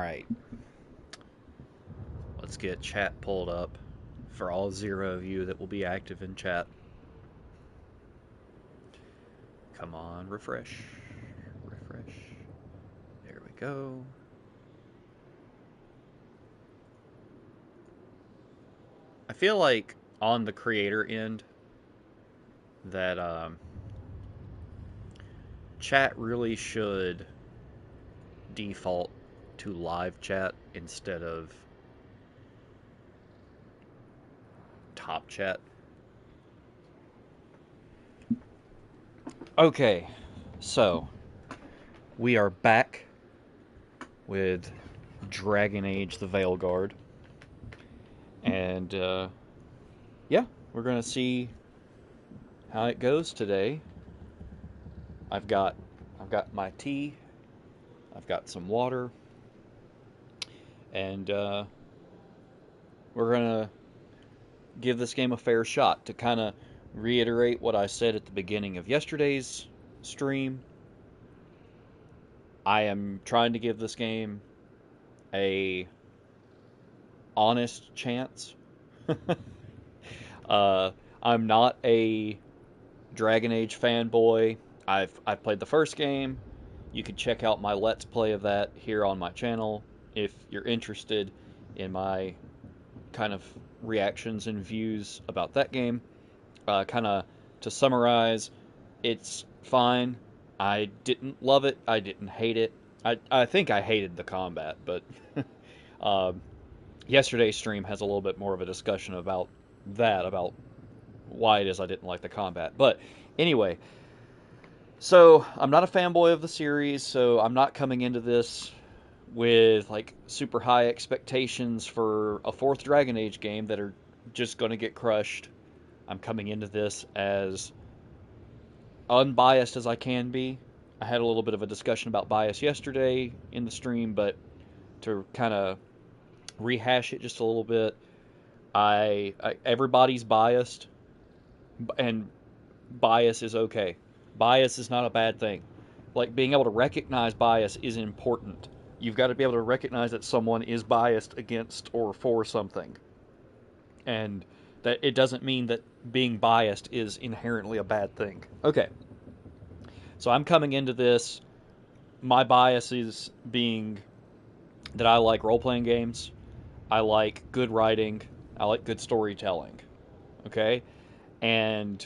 Alright, let's get chat pulled up for all 0 of you that will be active in chat. Come on, refresh. Refresh. There we go. I feel like on the creator end that chat really should default to live chat instead of top chat. Okay, so we are back with Dragon Age the Veilguard. And yeah, we're gonna see how it goes today. I've got my tea, I've got some water, and we're gonna give this game a fair shot. To kind of reiterate what I said at the beginning of yesterday's stream, I am trying to give this game a honest chance. I'm not a Dragon Age fanboy. I've played the first game. You can check out my Let's Play of that here on my channel if you're interested in my kind of reactions and views about that game. Kind of to summarize, it's fine. I didn't love it. I didn't hate it. I think I hated the combat, but yesterday's stream has a little bit more of a discussion about that, about why it is I didn't like the combat. But anyway, so I'm not a fanboy of the series, so I'm not coming into this with like super high expectations for a fourth Dragon Age game that are just going to get crushed. I'm coming into this as unbiased as I can be. I had a little bit of a discussion about bias yesterday in the stream, but to kind of rehash it just a little bit, everybody's biased, and bias is okay. Bias is not a bad thing. Like, being able to recognize bias is important. You've got to be able to recognize that someone is biased against or for something. And that it doesn't mean that being biased is inherently a bad thing. Okay. So I'm coming into this, my bias is being that I like role-playing games, I like good writing, I like good storytelling. Okay? And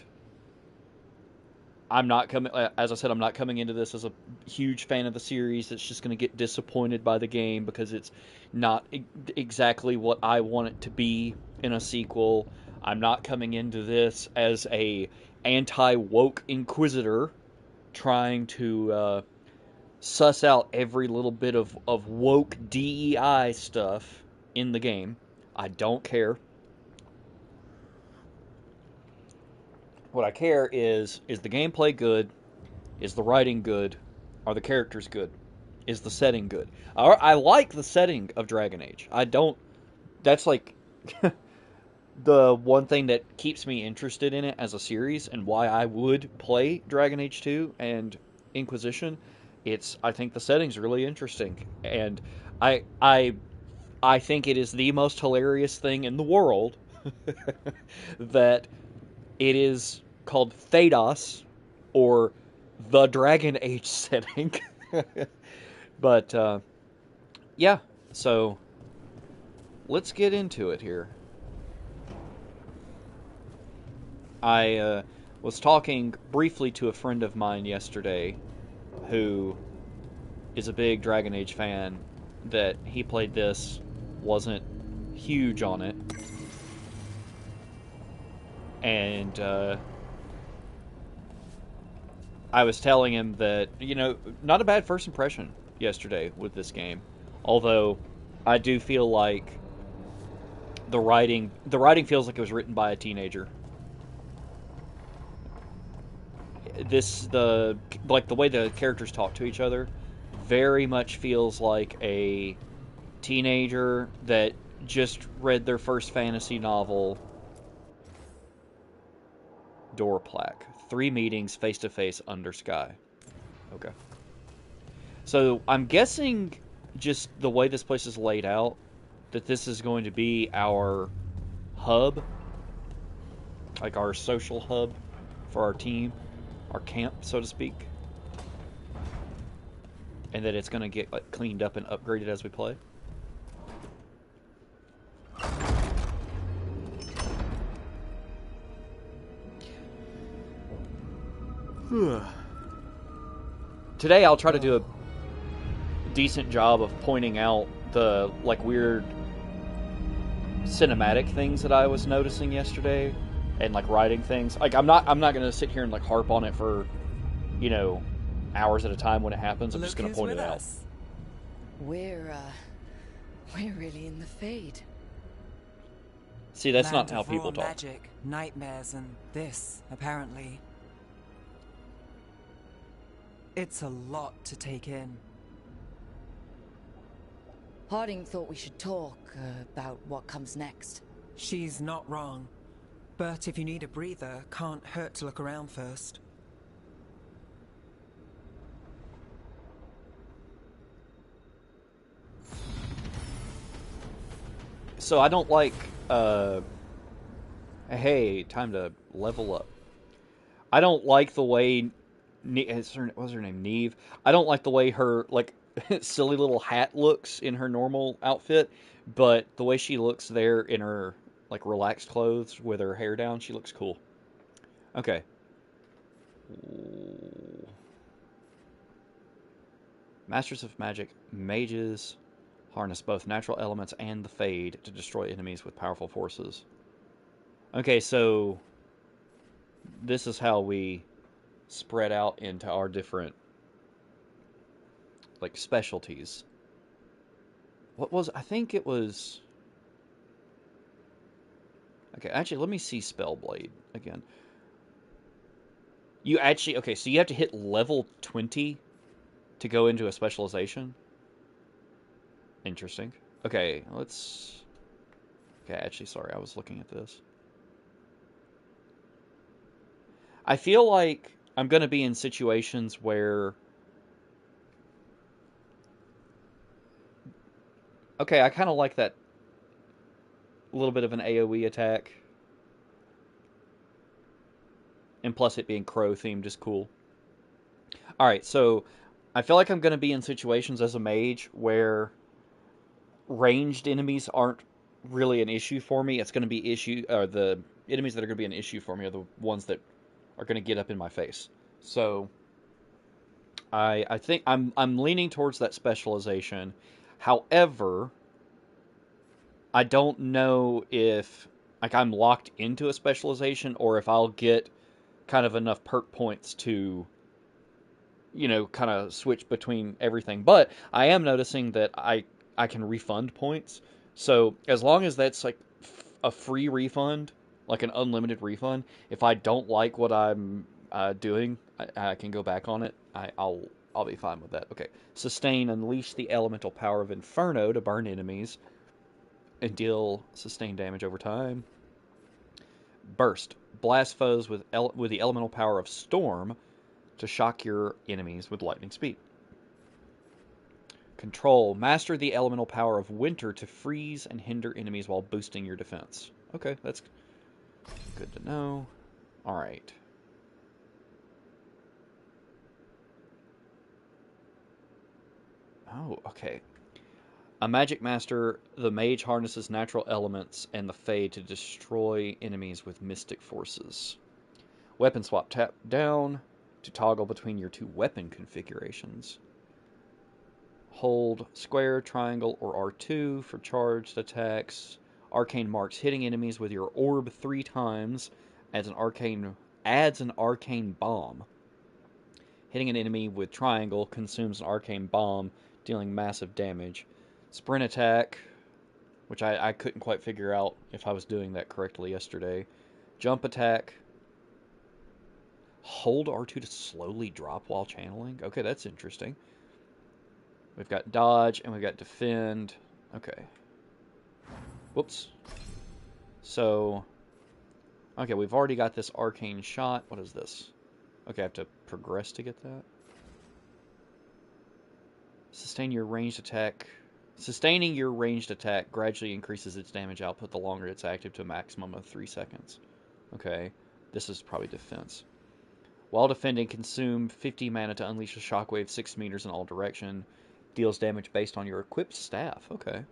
I'm not coming, as I said, I'm not coming into this as a huge fan of the series that's just going to get disappointed by the game because it's not exactly what I want it to be in a sequel. I'm not coming into this as a anti-woke inquisitor trying to suss out every little bit of woke DEI stuff in the game. I don't care. What I care is the gameplay good? Is the writing good? Are the characters good? Is the setting good? I like the setting of Dragon Age. I don't... That's like the one thing that keeps me interested in it as a series and why I would play Dragon Age 2 and Inquisition. I think the setting's really interesting. And I think it is the most hilarious thing in the world that it is called Thedos, or the Dragon Age setting. But, yeah, so let's get into it here. I was talking briefly to a friend of mine yesterday who is a big Dragon Age fan, that he played this, wasn't huge on it. And I was telling him that, not a bad first impression yesterday with this game. Although I do feel like the writing feels like it was written by a teenager. The way the characters talk to each other very much feels like a teenager that just read their first fantasy novel. Door plaque. 3 meetings face to face under sky. Okay. So I'm guessing just the way this place is laid out, that this is going to be our hub, like our social hub for our team, our camp, so to speak, and that it's going to get like cleaned up and upgraded as we play. Today I'll try to do a decent job of pointing out the like weird cinematic things that I was noticing yesterday, and like writing things. Like I'm not gonna sit here and like harp on it for, you know, hours at a time when it happens. I'm just gonna point it out. We're really in the Fade. See, that's not how people talk. Magic, nightmares, and this, apparently. It's a lot to take in. Harding thought we should talk about what comes next. She's not wrong. But if you need a breather, can't hurt to look around first. So I don't like, hey, time to level up. I don't like the way, what's her name, Neve? I don't like the way her, like, silly little hat looks in her normal outfit, but the way she looks there in her, like, relaxed clothes with her hair down, she looks cool. Okay. Masters of Magic, mages harness both natural elements and the Fade to destroy enemies with powerful forces. Okay, so this is how we spread out into our different, like, specialties. What was, I think it was, okay, actually, let me see Spellblade again. You actually, okay, so you have to hit level 20 to go into a specialization. Interesting. Okay, let's, okay, actually, sorry, I was looking at this. I feel like I'm going to be in situations where, okay, I kind of like that little bit of an AoE attack. And plus it being crow themed is cool. Alright, so I feel like I'm going to be in situations as a mage where ranged enemies aren't really an issue for me. It's going to be the enemies that are going to be an issue for me are the ones that are going to get up in my face. So I think I'm leaning towards that specialization. However, I don't know if like I'm locked into a specialization or if I'll get kind of enough perk points to, you know, kind of switch between everything. But I am noticing that I can refund points. So as long as that's like a free refund, like an unlimited refund, if I don't like what I'm doing, I can go back on it. I'll be fine with that. Okay. Sustain, unleash the elemental power of Inferno to burn enemies and deal sustained damage over time. Burst, blast foes with the elemental power of Storm to shock your enemies with lightning speed. Control, master the elemental power of Winter to freeze and hinder enemies while boosting your defense. Okay, that's good to know. Alright. Oh, okay. A magic master, the mage harnesses natural elements and the Fade to destroy enemies with mystic forces. Weapon swap, tap down to toggle between your two weapon configurations. Hold square, triangle, or R2 for charged attacks. Arcane marks, hitting enemies with your orb 3 times adds an arcane bomb. Hitting an enemy with triangle consumes an arcane bomb, dealing massive damage. Sprint attack, which I couldn't quite figure out if I was doing that correctly yesterday. Jump attack. Hold R2 to slowly drop while channeling. Okay, that's interesting. We've got dodge and we've got defend. Okay. Whoops. So, okay, we've already got this arcane shot. What is this? Okay, I have to progress to get that. Sustain your ranged attack. Sustaining your ranged attack gradually increases its damage output the longer it's active to a maximum of 3 seconds. Okay, this is probably defense. While defending, consume 50 mana to unleash a shockwave 6 meters in all direction. Deals damage based on your equipped staff. Okay.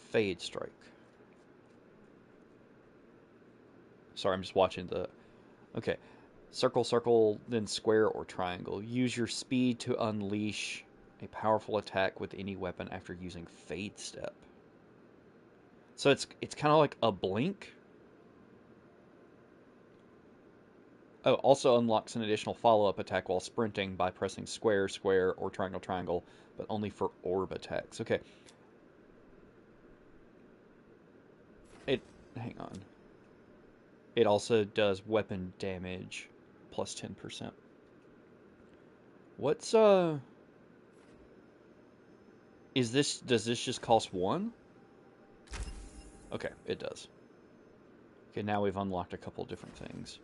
Fade Strike. Sorry, I'm just watching the... Okay. Circle, circle, then square or triangle. Use your speed to unleash a powerful attack with any weapon after using Fade Step. So it's kind of like a blink. Oh, also unlocks an additional follow-up attack while sprinting by pressing square, square, or triangle, triangle, but only for orb attacks. Okay. Hang on. It also does weapon damage plus 10%. What's, does this just cost 1? Okay, it does. Okay, now we've unlocked a couple different things.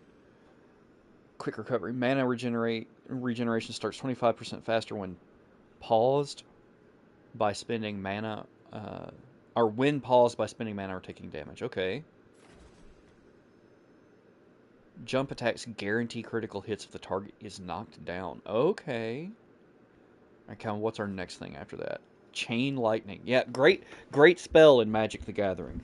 Quick recovery. Mana regeneration starts 25% faster when paused by spending mana, or when paused by spending mana or taking damage. Okay. Jump attacks guarantee critical hits if the target is knocked down. Okay. Okay, what's our next thing after that? Chain Lightning. Yeah, great spell in Magic the Gathering.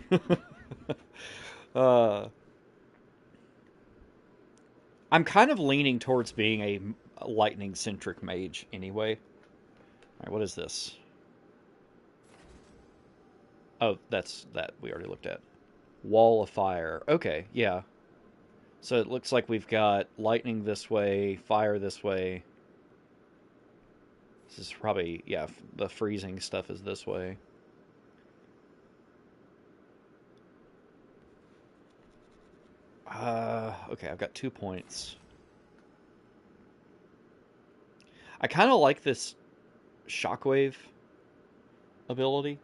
I'm kind of leaning towards being a lightning-centric mage anyway. Alright, what is this? Oh, that's that we already looked at. Wall of Fire. Okay, yeah. So it looks like we've got lightning this way, fire this way. This is probably, yeah, the freezing stuff is this way. Okay, I've got 2 points. I kind of like this shockwave ability.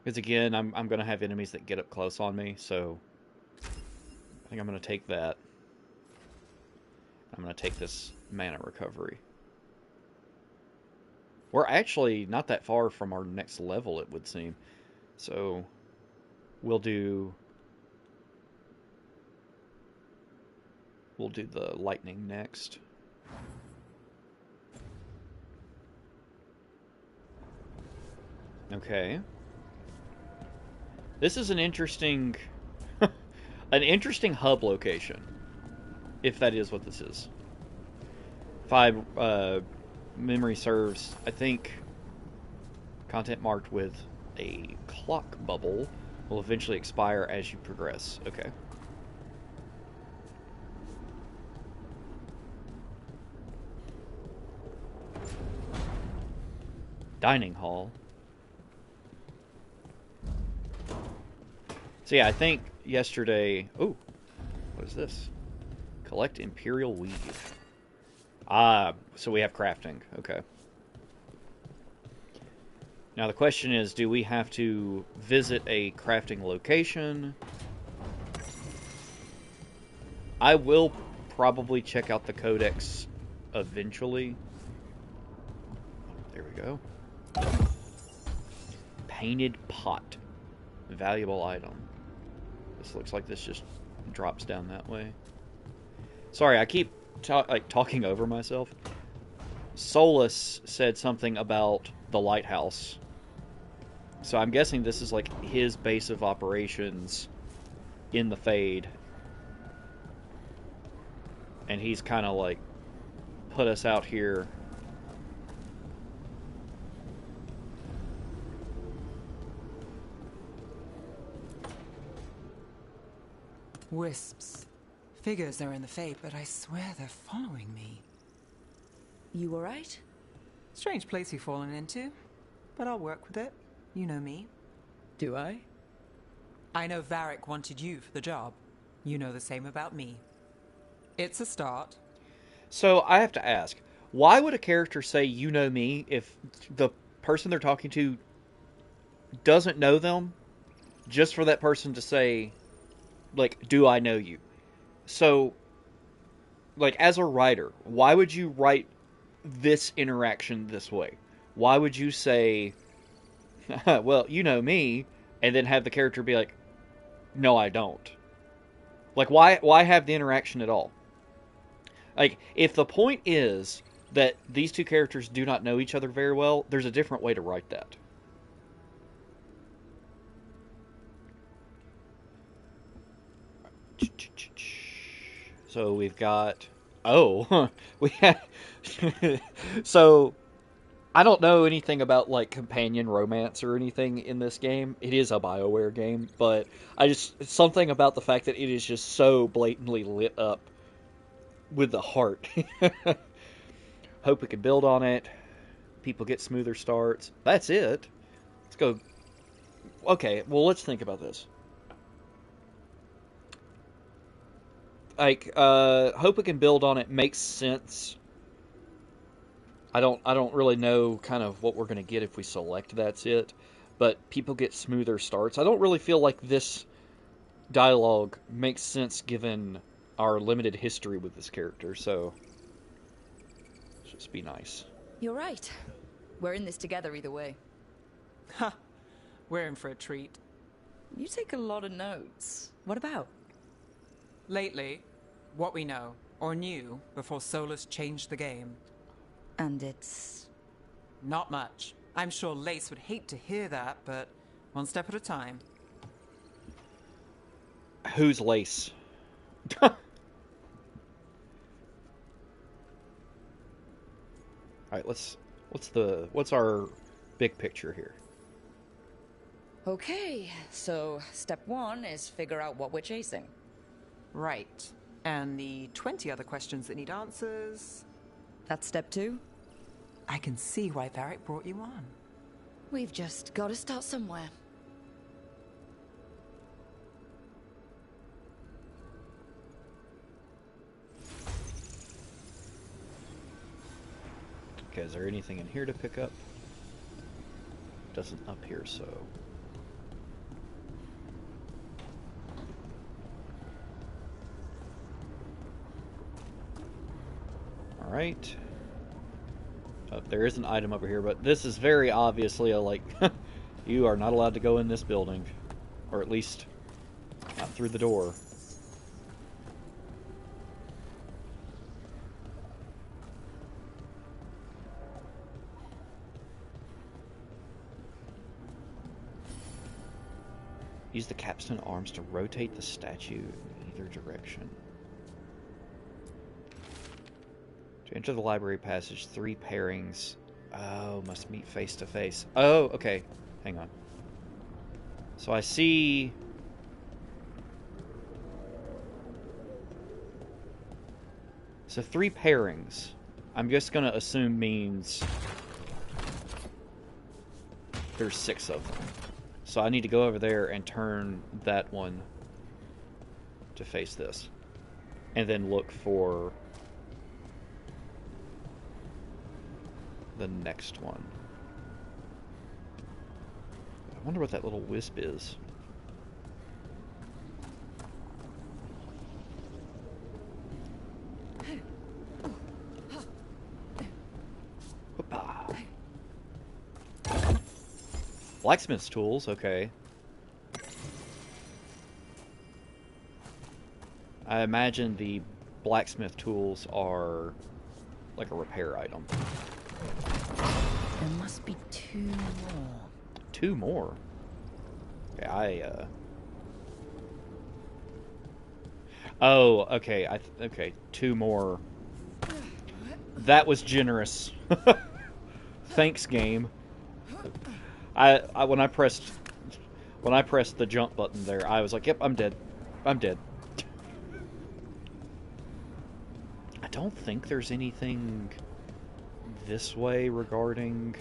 Because again, I'm going to have enemies that get up close on me, so I think I'm going to take that. I'm going to take this mana recovery. We're actually not that far from our next level, it would seem. So we'll do the lightning next. Okay. This is an interesting hub location, if that is what this is. If memory serves, I think content marked with a clock bubble will eventually expire as you progress. Okay. Dining hall. So yeah, I think yesterday... Oh, what is this? Collect Imperial Weave. Ah, so we have crafting. Okay. Now the question is, do we have to visit a crafting location? I will probably check out the codex eventually. There we go. Painted pot. Valuable item. This looks like this just drops down that way. Sorry, I keep talking over myself. Solus said something about the lighthouse. So I'm guessing this is like his base of operations in the Fade. And he's kind of like put us out here. Wisps. Figures are in the Fade, but I swear they're following me. You alright? Strange place you've fallen into, but I'll work with it. You know me. Do I? I know Varric wanted you for the job. You know the same about me. It's a start. So I have to ask, why would a character say you know me if the person they're talking to doesn't know them, just for that person to say, like, do I know you? So like, as a writer, why would you write this interaction this way? Why would you say, well, you know me, and then have the character be like, no, I don't. Like, why have the interaction at all? Like, if the point is that these two characters do not know each other very well, there's a different way to write that. So we've got... Oh, we have... So, I don't know anything about, like, companion romance or anything in this game. It is a BioWare game, but something about the fact that it is just so blatantly lit up with the heart. Hope we can build on it. People get smoother starts. That's it. Let's go. Okay, well, let's think about this. Like, hope we can build on it makes sense. I don't really know kind of what we're going to get if we select that's it. But people get smoother starts. I don't really feel like this dialogue makes sense given our limited history with this character, so let's just be nice. You're right. We're in this together either way. Ha! We're in for a treat. You take a lot of notes. What about? Lately, what we know, or knew, before Solus changed the game. And it's... Not much. I'm sure Lace would hate to hear that, but one step at a time. Who's Lace? Alright, what's our big picture here? Okay, so step 1 is figure out what we're chasing. Right. And the 20 other questions that need answers... That's step 2? I can see why Varric brought you on. We've just got to start somewhere. Okay, is there anything in here to pick up? Doesn't appear so. Alright. Oh, there is an item over here, but this is very obviously a, like, you are not allowed to go in this building. Or at least, not through the door. Use the capstone arms to rotate the statue in either direction. To enter the library passage, 3 pairings. Oh, must meet face to face. Oh, okay. Hang on. So I see... So 3 pairings. I'm just going to assume means there's 6 of them. So I need to go over there and turn that one to face this. And then look for the next one. I wonder what that little wisp is. Whoop-ah. Blacksmith's tools, okay. I imagine the blacksmith tools are like a repair item. There must be 2 more. 2 more? Okay, Oh, okay, okay, 2 more. That was generous. Thanks, game. When I pressed the jump button there, I was like, yep, I'm dead. I'm dead. I don't think there's anything this way regarding...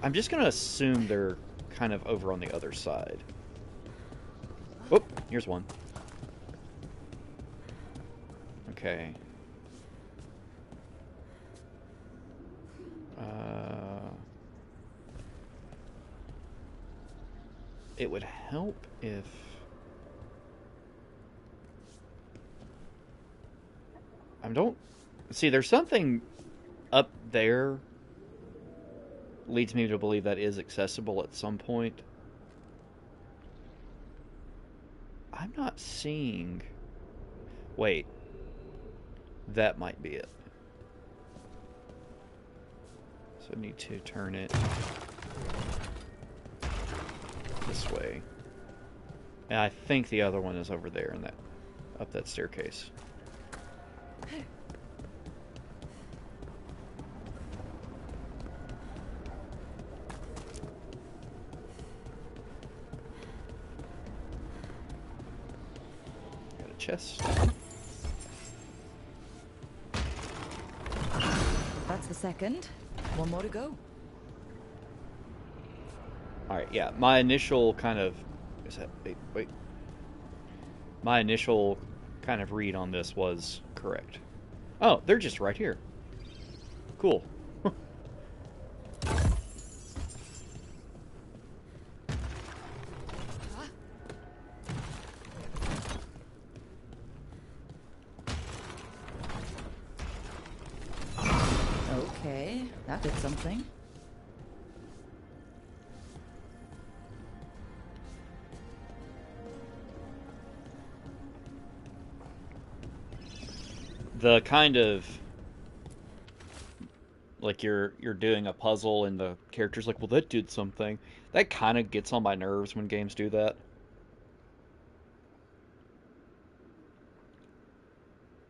I'm just going to assume they're kind of over on the other side. Oh, here's one. Okay. It would help if... I don't see. There's something up there leads me to believe that is accessible at some point. I'm not seeing. Wait, that might be it. So I need to turn it this way. And I think the other one is over there in that up that staircase. Got a chest. That's the second. One more to go. Alright, yeah. My initial kind of... Is that... Wait. My initial kind of read on this was correct. Oh, they're just right here. Cool. Okay, that did something. The kind of like you're doing a puzzle and the character's like, well, that did something. That kind of gets on my nerves when games do that.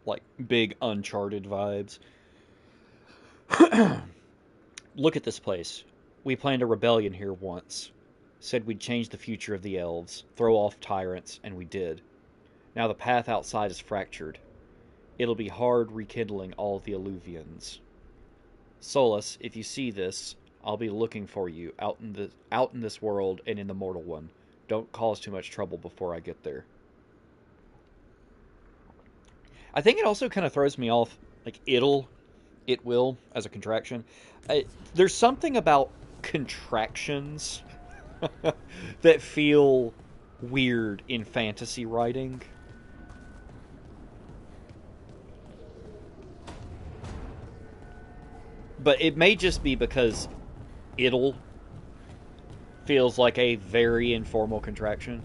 Like big Uncharted vibes. Look at this place. We planned a rebellion here once. Said we'd change the future of the elves, throw off tyrants, and we did. Now the path outside is fractured. It'll be hard rekindling all the Illuvians. Solus, if you see this, I'll be looking for you out in this world and in the mortal one. Don't cause too much trouble before I get there. I think it also kind of throws me off, like it will, as a contraction. There's something about contractions that feel weird in fantasy writing. But it may just be because it'll feels like a very informal contraction.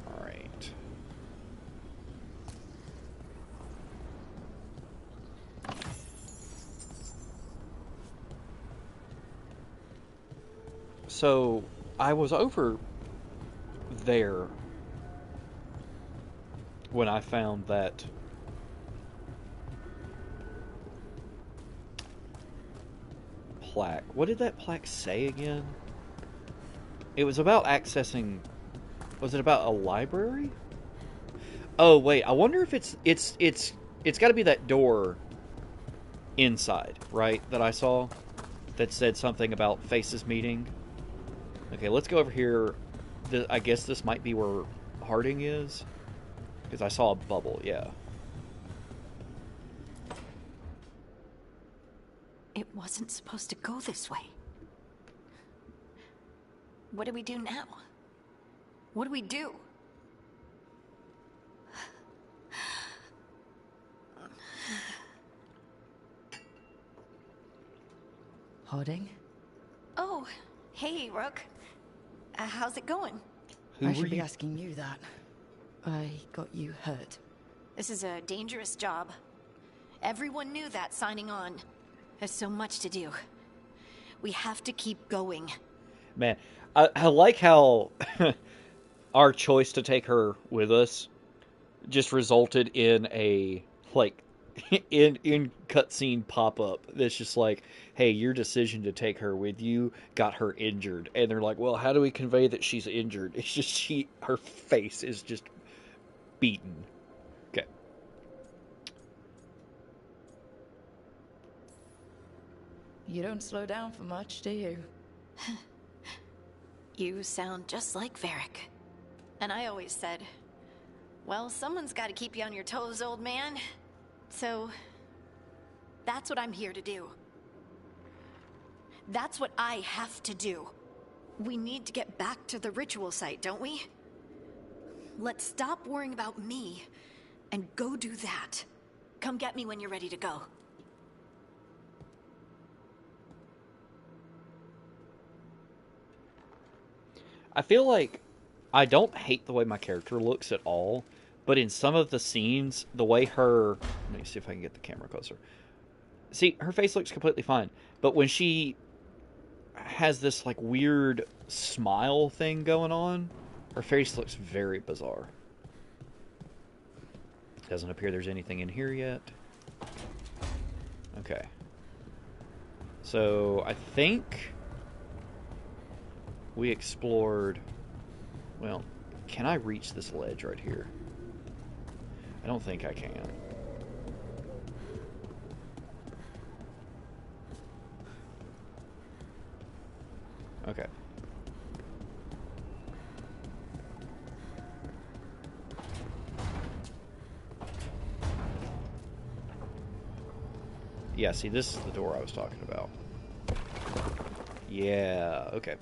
Alright. So, I was over there when I found that plaque. What did that plaque say again? It was about accessing... Was it about a library? Oh, wait. I wonder if it's got to be that door inside, right? That I saw that said something about faces meeting. Okay, let's go over here. I guess this might be where Harding is. Because I saw a bubble, yeah. It wasn't supposed to go this way. What do we do now? What do we do? Harding? Oh, hey, Rook. How's it going? I should be asking you that. I got you hurt. This is a dangerous job. Everyone knew that signing on. There's so much to do. We have to keep going. Man, I like how our choice to take her with us just resulted in a, like, in cutscene pop-up that's just like, hey, your decision to take her with you got her injured. And they're like, well, how do we convey that she's injured? It's just her face is just beaten. Okay. You don't slow down for much, do you? You sound just like Varric. And I always said, well, someone's got to keep you on your toes, old man. So, that's what I'm here to do. That's what I have to do. We need to get back to the ritual site, don't we? Let's stop worrying about me and go do that. Come get me when you're ready to go. I feel like I don't hate the way my character looks at all, but in some of the scenes, the way her... Let me see if I can get the camera closer. See, her face looks completely fine, but when she has this, like, weird smile thing going on, her face looks very bizarre. Doesn't appear there's anything in here yet. Okay. So, I think we explored... Well, can I reach this ledge right here? I don't think I can. Okay. Yeah, see, this is the door I was talking about. Yeah, okay.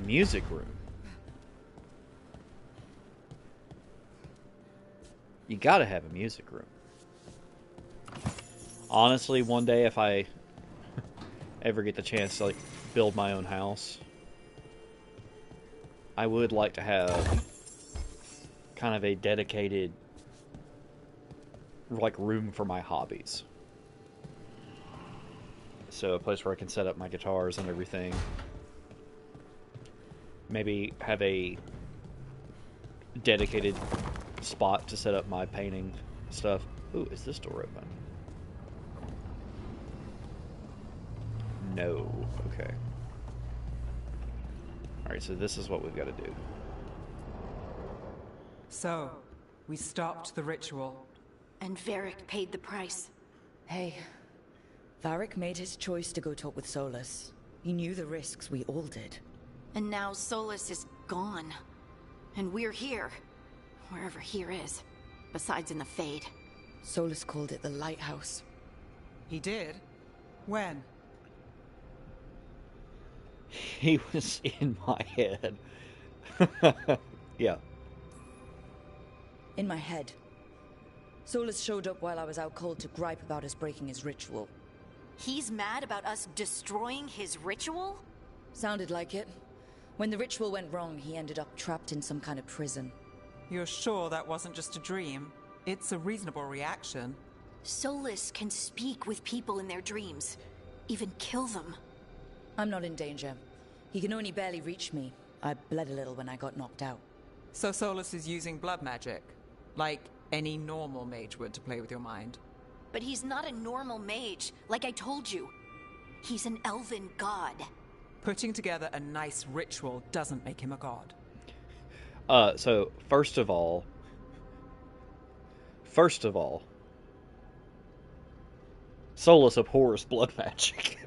Music room. You gotta have a music room. Honestly, one day if I ever get the chance to, like, build my own house, I would like to have kind of a dedicated, like, room for my hobbies. So a place where I can set up my guitars and everything. Maybe have a dedicated spot to set up my painting stuff. Ooh, is this door open? No. Okay. Alright, so this is what we've got to do. So, we stopped the ritual. And Varric paid the price. Hey, Varric made his choice to go talk with Solus. He knew the risks, we all did. And now Solus is gone. And we're here. Wherever here is. Besides in the Fade. Solus called it the Lighthouse. He did? When? He was in my head. Yeah. In my head. Solus showed up while I was out cold to gripe about us breaking his ritual. He's mad about us destroying his ritual? Sounded like it. When the ritual went wrong, he ended up trapped in some kind of prison. You're sure that wasn't just a dream? It's a reasonable reaction. Solus can speak with people in their dreams. Even kill them. I'm not in danger. He can only barely reach me. I bled a little when I got knocked out. So Solus is using blood magic? Like any normal mage would to play with your mind? But he's not a normal mage, like I told you. He's an elven god. Putting together a nice ritual doesn't make him a god. So first of all, Solus abhors blood magic.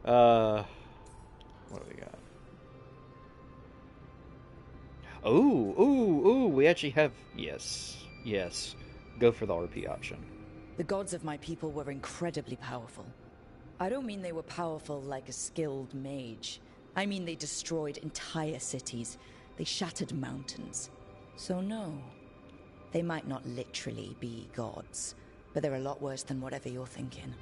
What do we got? Ooh, we actually have... Yes. Go for the RP option. The gods of my people were incredibly powerful. I don't mean they were powerful like a skilled mage. I mean they destroyed entire cities. They shattered mountains. So no, they might not literally be gods, but they're a lot worse than whatever you're thinking.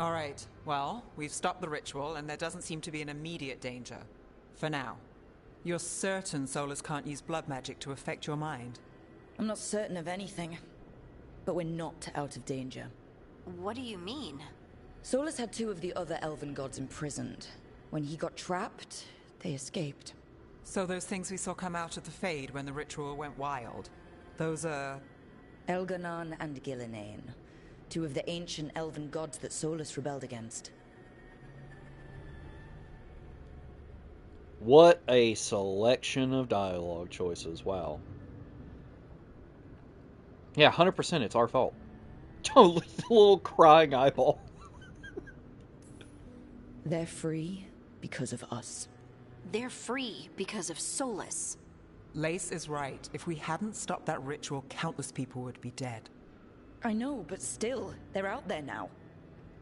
All right, well, we've stopped the ritual and there doesn't seem to be an immediate danger. For now. You're certain Solus can't use blood magic to affect your mind? I'm not certain of anything, but we're not out of danger. What do you mean? Solus had two of the other elven gods imprisoned. When he got trapped, they escaped. So those things we saw come out of the Fade when the ritual went wild, those are... Elganon and Gillinane, two of the ancient elven gods that Solus rebelled against. What a selection of dialogue choices. Wow. Yeah, 100% it's our fault. Totally, the little crying eyeball. They're free because of us. They're free because of Solus. Lace is right. If we hadn't stopped that ritual, countless people would be dead. I know, but still, they're out there now.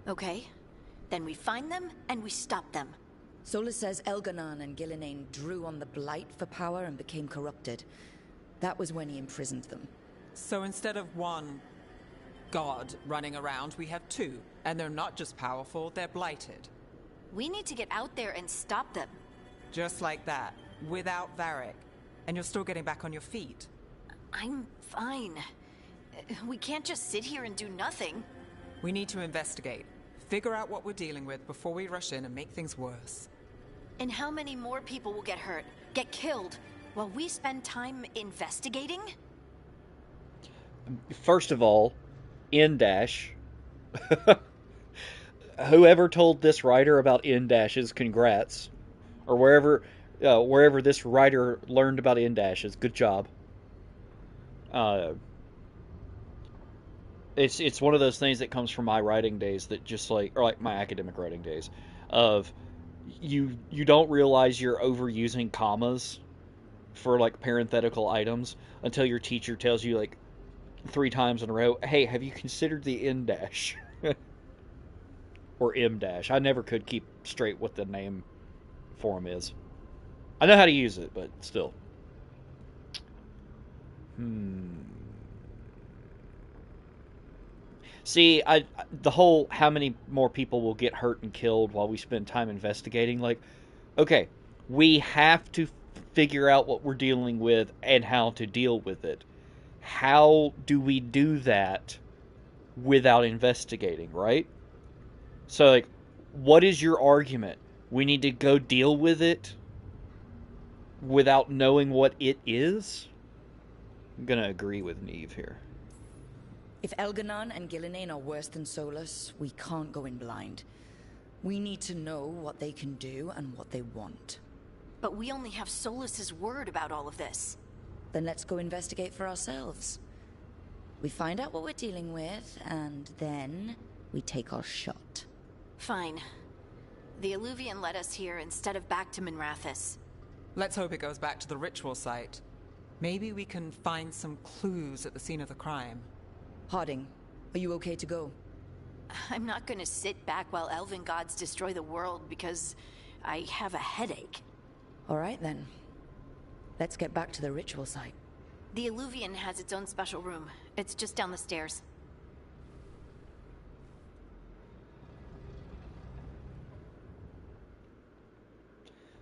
Okay. Then we find them and we stop them. Solus says Elganon and Gillinane drew on the Blight for power and became corrupted. That was when he imprisoned them. So instead of one god running around, we have two. And they're not just powerful, they're blighted. We need to get out there and stop them. Just like that, without Varric. And you're still getting back on your feet. I'm fine. We can't just sit here and do nothing. We need to investigate. Figure out what we're dealing with before we rush in and make things worse. And how many more people will get hurt, get killed, while we spend time investigating? First of all, N-dash. Whoever told this writer about N-dashes, congrats. Or wherever this writer learned about N-dashes, good job. It's one of those things that comes from my writing days that just or like my academic writing days, of you don't realize you're overusing commas for like parenthetical items until your teacher tells you like 3 times in a row, hey, have you considered the N-dash? Or M-dash. I never could keep straight what the name for them is. I know how to use it, but still. See, the whole how many more people will get hurt and killed while we spend time investigating, like, okay, we have to figure out what we're dealing with and how to deal with it. How do we do that without investigating, right? So, like, what is your argument? We need to go deal with it without knowing what it is? I'm gonna agree with Neve here. If Elganon and Gillinane are worse than Solus, we can't go in blind. We need to know what they can do and what they want. But we only have Solus's word about all of this. Then let's go investigate for ourselves. We find out what we're dealing with, and then we take our shot. Fine. The Illuvian led us here instead of back to Minrathous. Let's hope it goes back to the ritual site. Maybe we can find some clues at the scene of the crime. Harding, are you okay to go? I'm not gonna sit back while elven gods destroy the world because I have a headache. All right then. Let's get back to the ritual site. The Illuvian has its own special room. It's just down the stairs.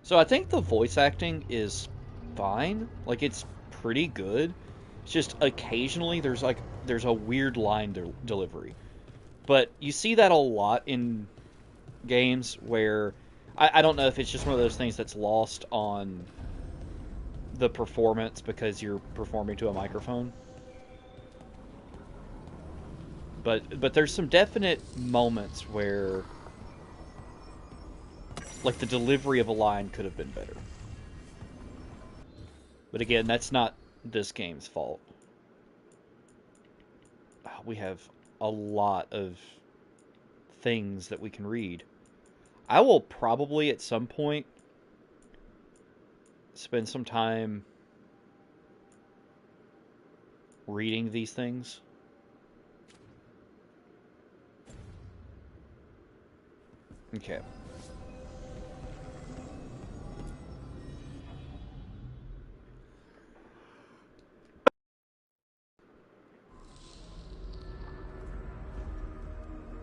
So I think the voice acting is fine. Like, it's pretty good. It's just occasionally there's a weird line delivery. But you see that a lot in games where I don't know if it's just one of those things that's lost on the performance because you're performing to a microphone. But there's some definite moments where, like, the delivery of a line could have been better. But again, that's not this game's fault. We have a lot of things that we can read. I will probably at some point spend some time reading these things. Okay.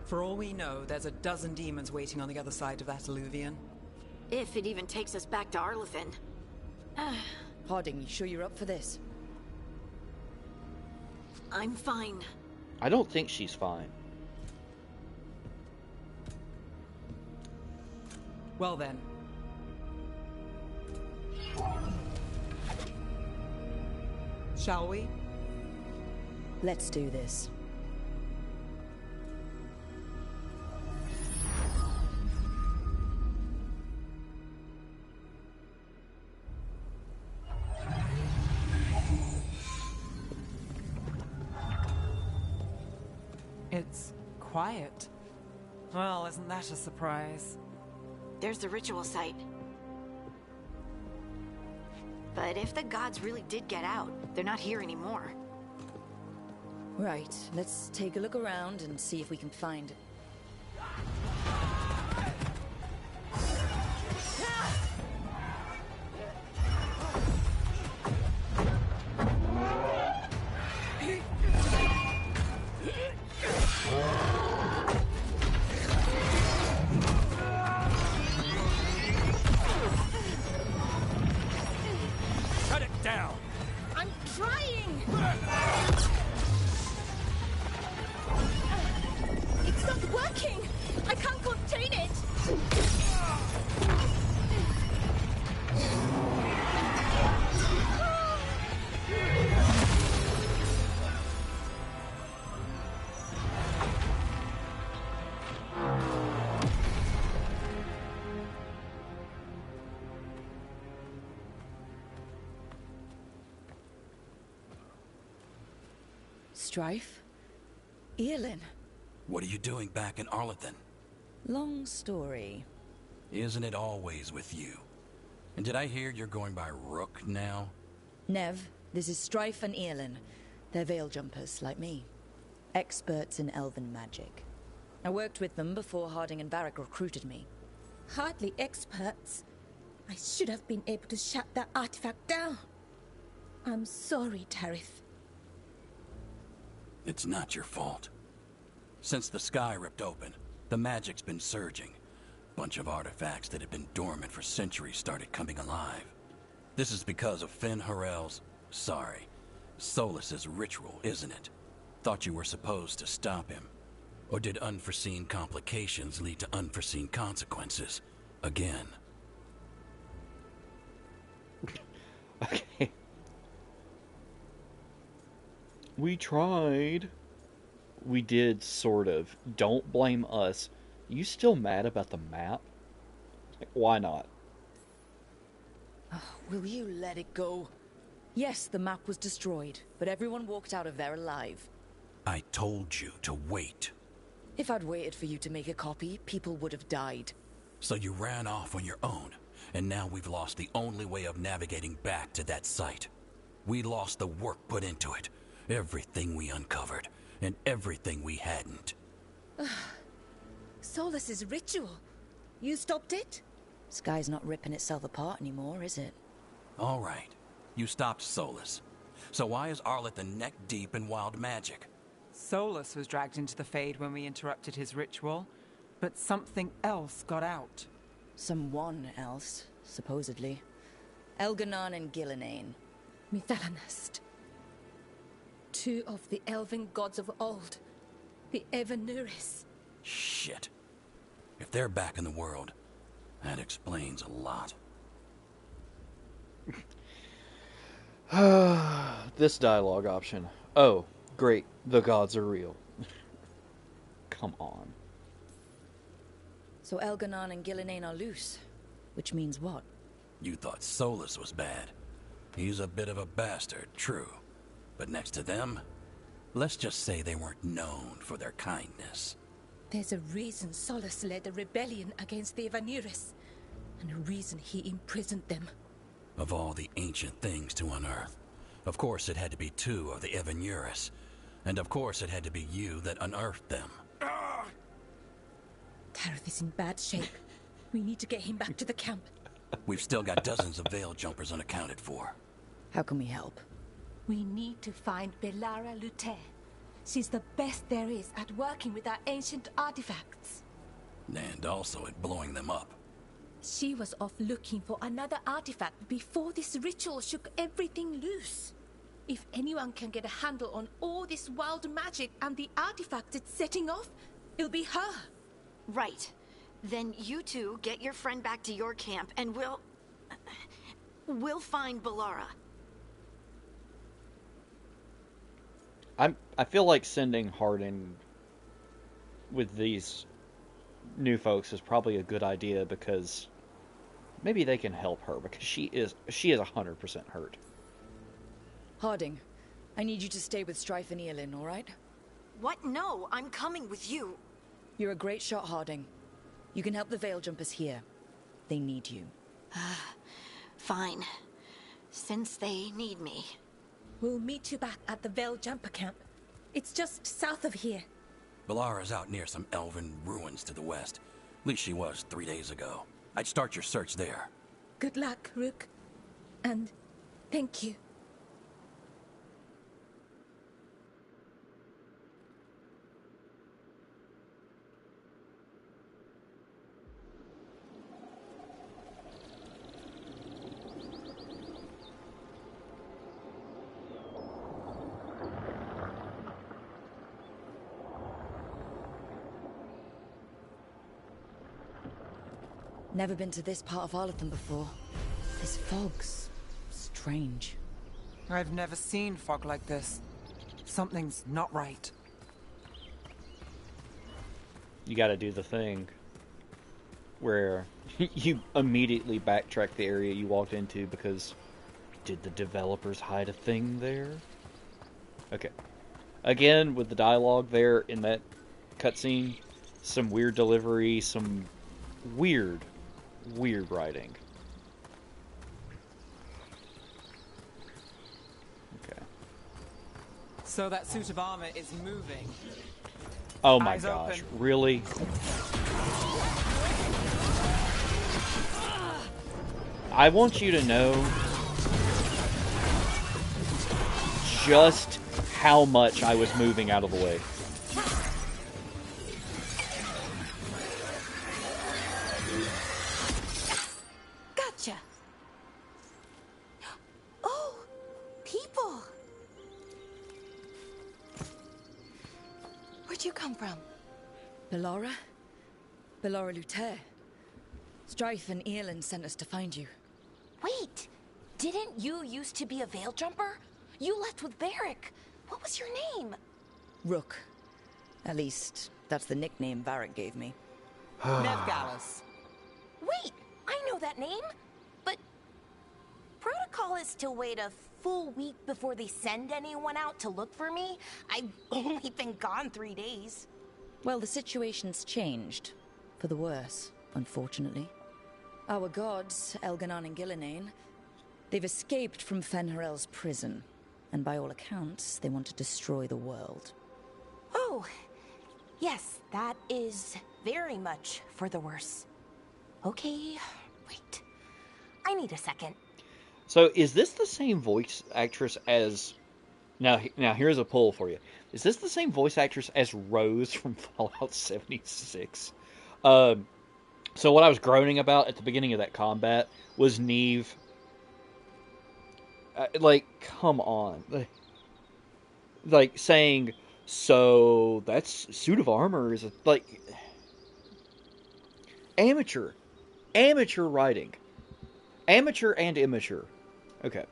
For all we know, there's a dozen demons waiting on the other side of that Illuvian. If it even takes us back to Arlithin. Harding, you sure you're up for this? I'm fine. I don't think she's fine. Well then. Shall we? Let's do this. It's quiet. Well, isn't that a surprise? There's the ritual site. But if the gods really did get out, they're not here anymore. Right, let's take a look around and see if we can find it. Strife. Earlin. What are you doing back in Arlington? Long story. Isn't it always with you? And did I hear you're going by Rook now? Nev, this is Strife and Earlin. They're veil jumpers, like me. Experts in elven magic. I worked with them before Harding and Varric recruited me. Hardly experts. I should have been able to shut that artifact down. I'm sorry, Tarith. It's not your fault. Since the sky ripped open, the magic's been surging. Bunch of artifacts that had been dormant for centuries started coming alive. This is because of Finn Harel's... Solus's ritual, isn't it? Thought you were supposed to stop him. Or did unforeseen complications lead to unforeseen consequences? Again. Okay. We tried. We did, sort of. Don't blame us. You still mad about the map? Why not? Will you let it go? Yes, the map was destroyed, but everyone walked out of there alive. I told you to wait. If I'd waited for you to make a copy, people would have died. So you ran off on your own, and now we've lost the only way of navigating back to that site. We lost the work put into it, everything we uncovered, and everything we hadn't. Solus's ritual. You stopped it? Sky's not ripping itself apart anymore, is it? All right. You stopped Solus. So why is Arlington neck deep in wild magic? Solus was dragged into the Fade when we interrupted his ritual, but something else got out. Someone else, supposedly. Elganon and Gillinane. Mithalanast. Two of the elven gods of old. The Evanuris. Shit. If they're back in the world, that explains a lot. This dialogue option. Oh, great. The gods are real. Come on. So Elganon and Gillinane are loose. Which means what? You thought Solus was bad. He's a bit of a bastard, true. But next to them, let's just say they weren't known for their kindness. There's a reason Solus led a rebellion against the Evanuris, and a reason he imprisoned them. Of all the ancient things to unearth, of course it had to be two of the Evanuris. And of course it had to be you that unearthed them. Tarith is in bad shape. We need to get him back to the camp. We've still got dozens of veil jumpers unaccounted for. How can we help? We need to find Belara Luther. She's the best there is at working with our ancient artifacts. And also at blowing them up. She was off looking for another artifact before this ritual shook everything loose. If anyone can get a handle on all this wild magic and the artifact it's setting off, it'll be her. Right. Then you two get your friend back to your camp and we'll find Belara. I feel like sending Hardin with these new folks is probably a good idea, because maybe they can help her, because she is 100% hurt. Harding, I need you to stay with Strife and Earlin, all right? What? No, I'm coming with you. You're a great shot, Harding. You can help the Veil Jumpers here. They need you. Fine. Since they need me. We'll meet you back at the Veil Jumper camp. It's just south of here. Belara's out near some elven ruins to the west. At least she was 3 days ago. I'd start your search there. Good luck, Rook. And thank you. Never been to this part of Arlington before. This fog's strange. I've never seen fog like this. Something's not right. You gotta do the thing where you immediately backtrack the area you walked into, because did the developers hide a thing there? Okay. Again, with the dialogue there in that cutscene, some weird delivery, some weird writing. Okay. So that suit of armor is moving. Oh my Eyes gosh, open. really? I want you to know just how much I was moving out of the way. Gotcha. Oh, people. Where'd you come from? Bellora? Bellora Luther. Strife and Earlin sent us to find you. Wait, didn't you used to be a veil jumper? You left with Varric. What was your name? Rook. At least, that's the nickname Varric gave me. Nev Gallus. Wait, I know that name. But protocol is to wait a full week before they send anyone out to look for me. I've only been gone 3 days. Well, the situation's changed. For the worse, unfortunately. Our gods, Elganon and Gillinane, they've escaped from Fen'Harel's prison. And by all accounts, they want to destroy the world. Oh, yes, that is very much for the worse. Okay, wait. I need a second. So, is this the same voice actress as... Now here's a poll for you. Is this the same voice actress as Rose from Fallout 76? So what I was groaning about at the beginning of that combat was Neve. Like, come on. Like, saying, so that's suit of armor is, like... Amateur writing. Amateur and immature. Okay.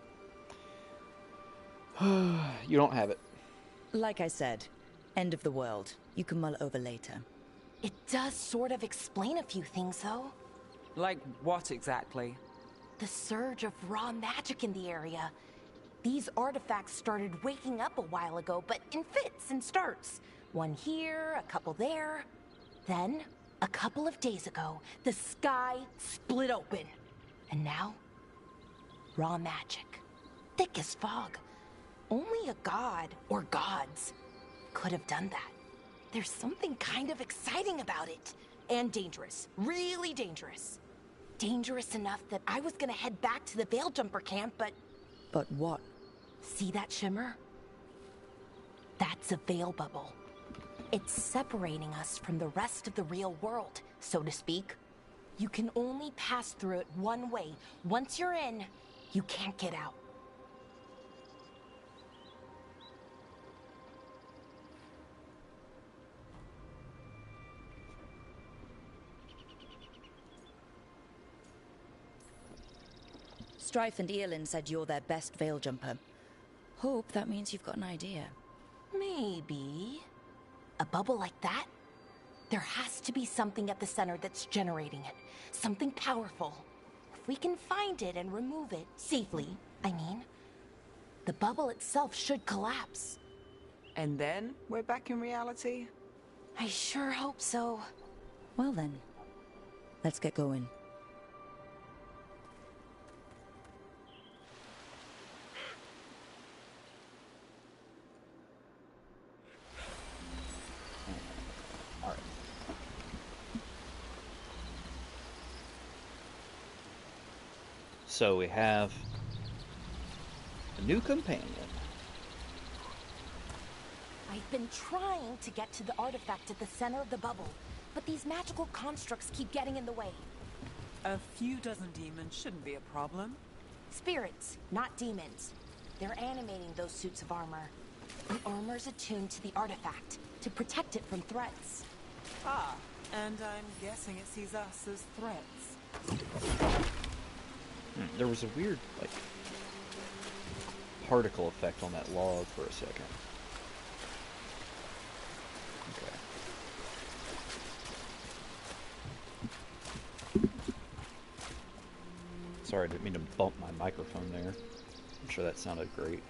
You don't have it. Like I said, end of the world. You can mull it over later. It does sort of explain a few things, though. Like what exactly? The surge of raw magic in the area. These artifacts started waking up a while ago, but in fits and starts. One here, a couple there. Then, a couple of days ago, the sky split open. And now, raw magic. Thick as fog. Only a god, or gods, could have done that. There's something kind of exciting about it. And dangerous. Really dangerous. Dangerous enough that I was gonna head back to the Veil Jumper camp, but... But what? See that shimmer? That's a veil bubble. It's separating us from the rest of the real world, so to speak. You can only pass through it one way. Once you're in, you can't get out. Strife and Earlin said you're their best veil jumper. Hope that means you've got an idea. Maybe. A bubble like that? There has to be something at the center that's generating it. Something powerful. If we can find it and remove it, safely, I mean, the bubble itself should collapse. And then we're back in reality? I sure hope so. Well then, let's get going. So we have a new companion. I've been trying to get to the artifact at the center of the bubble, but these magical constructs keep getting in the way. A few dozen demons shouldn't be a problem. Spirits, not demons. They're animating those suits of armor. The armor's attuned to the artifact, to protect it from threats. Ah, and I'm guessing it sees us as threats. There was a weird, like, particle effect on that log for a second. Okay. Sorry, I didn't mean to bump my microphone there. I'm sure that sounded great.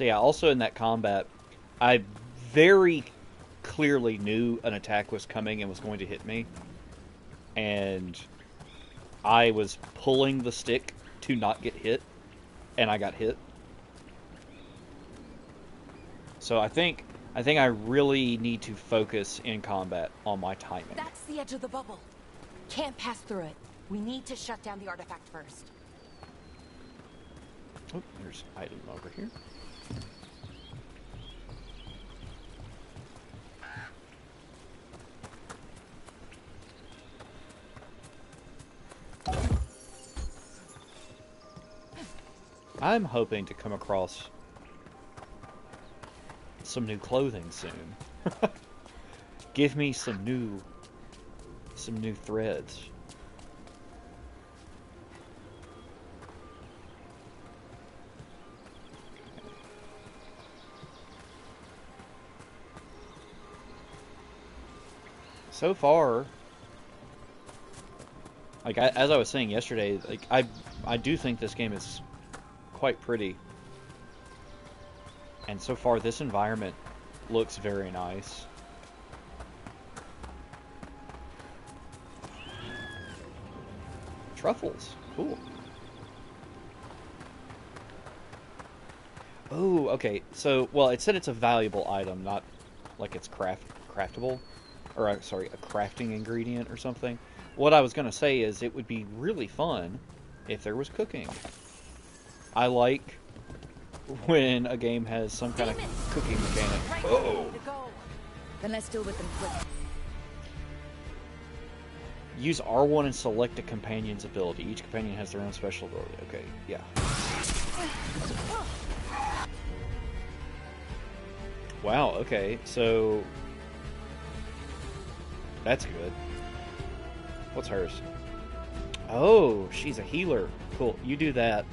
So yeah, also in that combat, I very clearly knew an attack was coming and was going to hit me. And I was pulling the stick to not get hit, and I got hit. So I think I really need to focus in combat on my timing. That's the edge of the bubble. Can't pass through it. We need to shut down the artifact first. Oh, there's an item over here. I'm hoping to come across some new clothing soon. Give me some new threads. So far, like as I was saying yesterday, like I do think this game is quite pretty. And so far this environment looks very nice. Truffles, cool. Oh, okay. So, well, it said it's a valuable item, not like it's craftable. Or, sorry, a crafting ingredient or something. What I was going to say is it would be really fun if there was cooking. I like when a game has some kind of cooking mechanic. Oh! Then let's deal with them quick. Use R1 and select a companion's ability. Each companion has their own special ability. Okay, yeah. Wow, okay, so that's good. What's hers? Oh, she's a healer. Cool, you do that.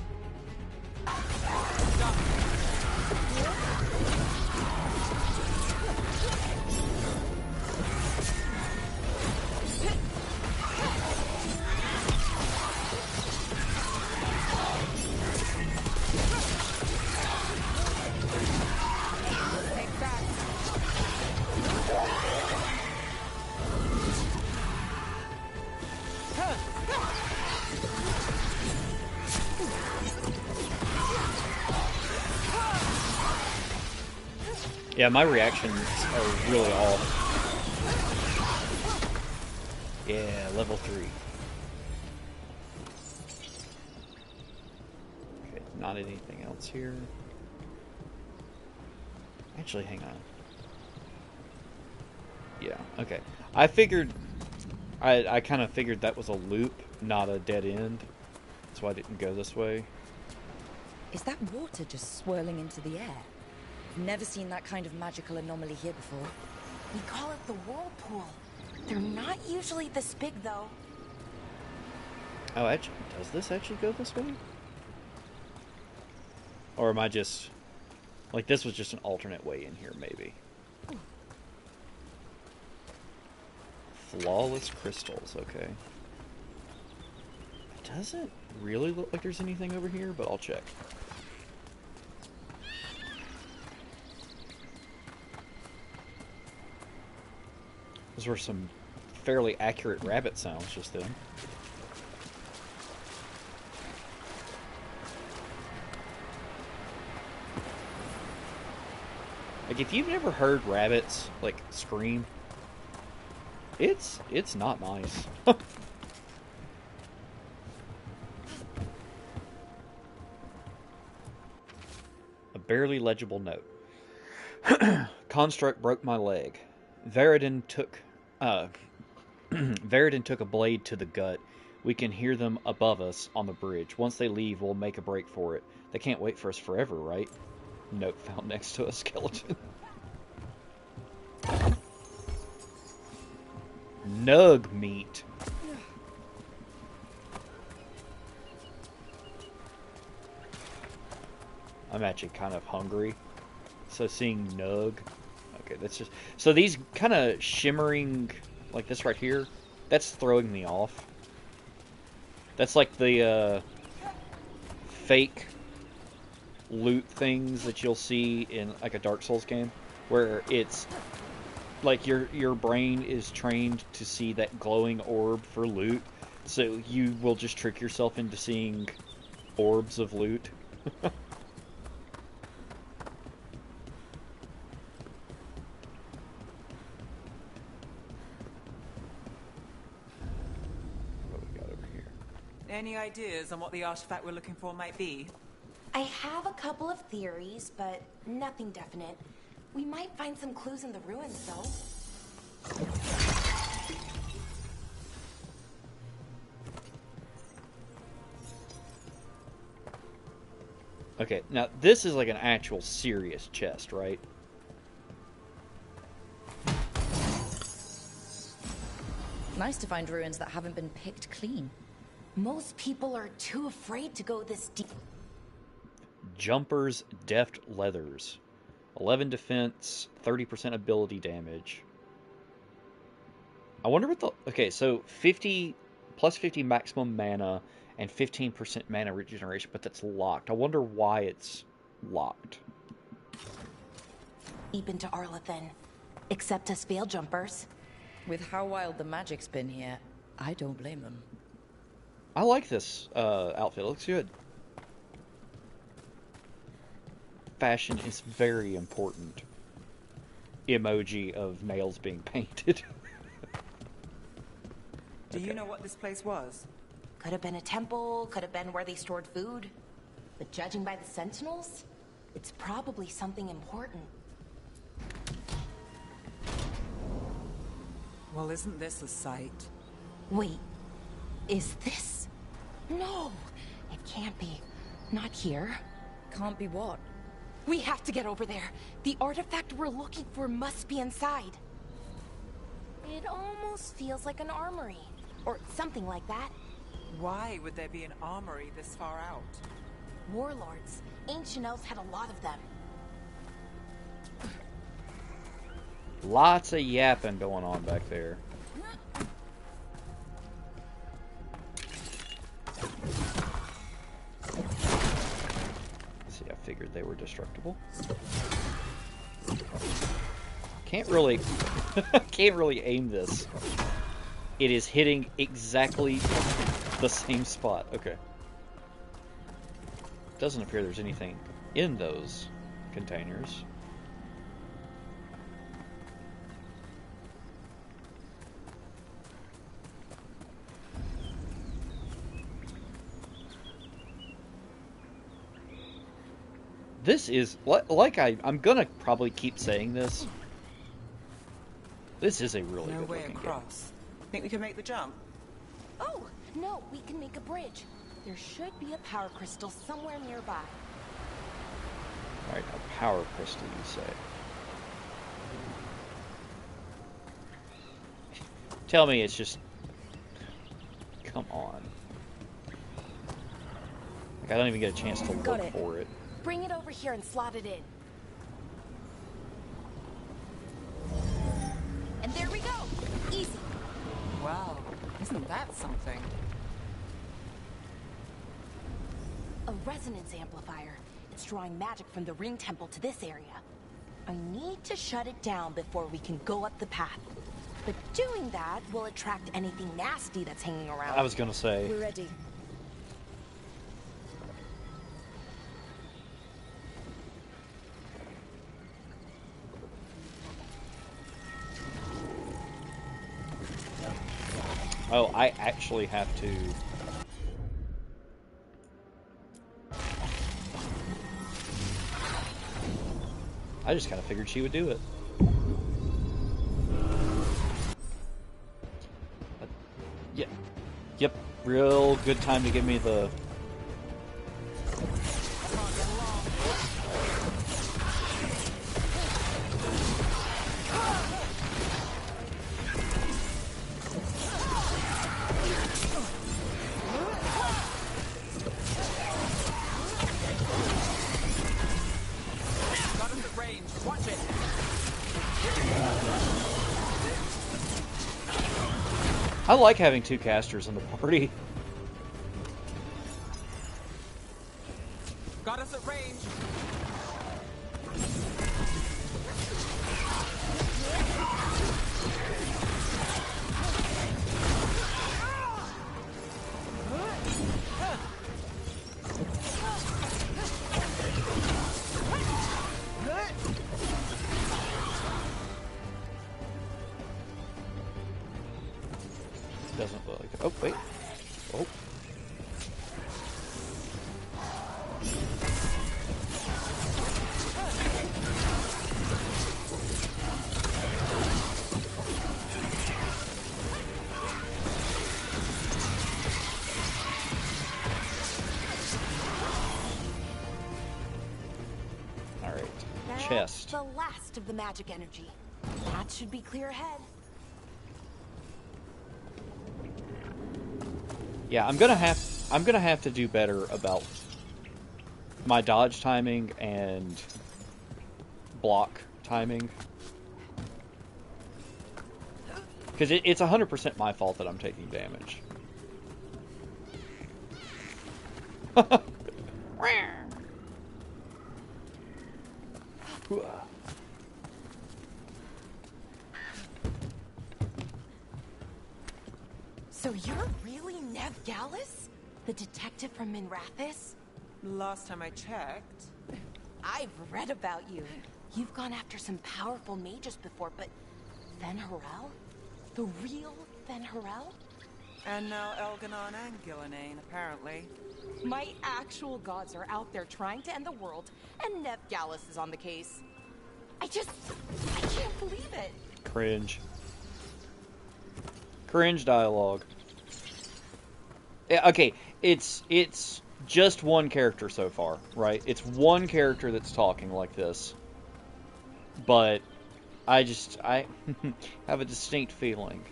Yeah, my reactions are really off. Yeah, level 3. Okay, not anything else here. Actually, hang on. Yeah, okay. I figured... I kind of figured that was a loop, not a dead end. That's why I didn't go this way. Is that water just swirling into the air? I've never seen that kind of magical anomaly here before. We call it the whirlpool. They're not usually this big, though. Oh, actually, does this actually go this way? Or am I just... like, this was just an alternate way in here, maybe. Flawless crystals, okay. It doesn't really look like there's anything over here, but I'll check. Those were some fairly accurate rabbit sounds just then. Like, if you've never heard rabbits, like, scream, it's not nice. A barely legible note. Construct broke my leg. Veilguard took a blade to the gut. We can hear them above us on the bridge. Once they leave, we'll make a break for it. They can't wait for us forever, right? Note found next to a skeleton. Nug meat. I'm actually kind of hungry. So seeing nug. Okay, that's just... so these kind of shimmering, like this right here, that's throwing me off. That's like the fake loot things that you'll see in like a Dark Souls game, where it's like your brain is trained to see that glowing orb for loot, so you will just trick yourself into seeing orbs of loot. What we got over here? Any ideas on what the artifact we're looking for might be? I have a couple of theories, but nothing definite. We might find some clues in the ruins, though. Okay, now this is like an actual serious chest, right? Nice to find ruins that haven't been picked clean. Most people are too afraid to go this deep. Jumper's Deft Leathers. 11 defense, 30% ability damage. I wonder what the... Okay, so 50... Plus 50 maximum mana and 15% mana regeneration, but that's locked. I wonder why it's locked. Deep into Arla, then. Except us veil jumpers. With how wild the magic's been here, I don't blame them. I like this outfit. It looks good. Fashion is very important. Emoji of nails being painted. Do you know what this place was? Could have been a temple, could have been where they stored food. But judging by the sentinels, it's probably something important. Well, isn't this a sight? Wait, is this? No, it can't be. Not here. Can't be what? We have to get over there. The artifact we're looking for must be inside. It almost feels like an armory, or something like that. Why would there be an armory this far out? Warlords. Ancient elves had a lot of them. Lots of yapping going on back there. See, I figured they were destructible. Can't really aim this. It is hitting exactly the same spot. Okay. Doesn't appear there's anything in those containers. This is, like I'm gonna probably keep saying this. This is a really No good way looking across. Think we can make the jump? Oh, no, we can make a bridge. There should be a power crystal somewhere nearby. game. Alright, a power crystal, you say. Tell me it's just... Come on. Like, I don't even get a chance to Got look it. for it. Bring it over here and slot it in. And there we go. Easy. Wow, isn't that something? A resonance amplifier. It's drawing magic from the ring temple to this area. I need to shut it down before we can go up the path. But doing that will attract anything nasty that's hanging around. I was gonna say... We're ready. Oh, I actually have to... I just kind of figured she would do it. Yeah. Yep. Real good time to give me the... Got him at range. Watch it. I like having two casters in the party. Got us at range. Doesn't look like it. Oh, wait. Oh. Alright. Chest. The last of the magic energy. That should be clear ahead. Yeah, I'm gonna have to do better about my dodge timing and block timing. Because it's 100% my fault that I'm taking damage. So you're really Nev Gallus? The detective from Minrathis? Last time I checked. I've read about you. You've gone after some powerful mages before, but Fen Harel? The real Fen Harel? And now Elganon and Gillenane, apparently. My actual gods are out there trying to end the world, and Nev Gallus is on the case. I can't believe it. Cringe. Cringe dialogue. Yeah, okay, it's just one character so far, right? It's one character that's talking like this. But I have a distinct feeling.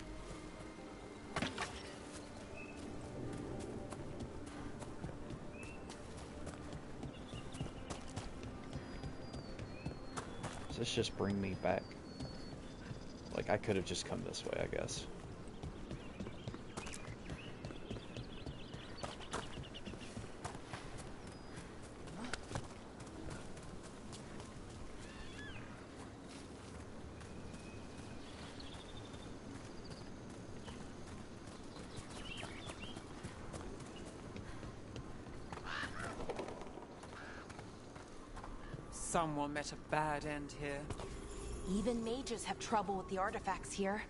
Does this just bring me back? Like, I could have just come this way, I guess. Someone met a bad end here. Even mages have trouble with the artifacts here.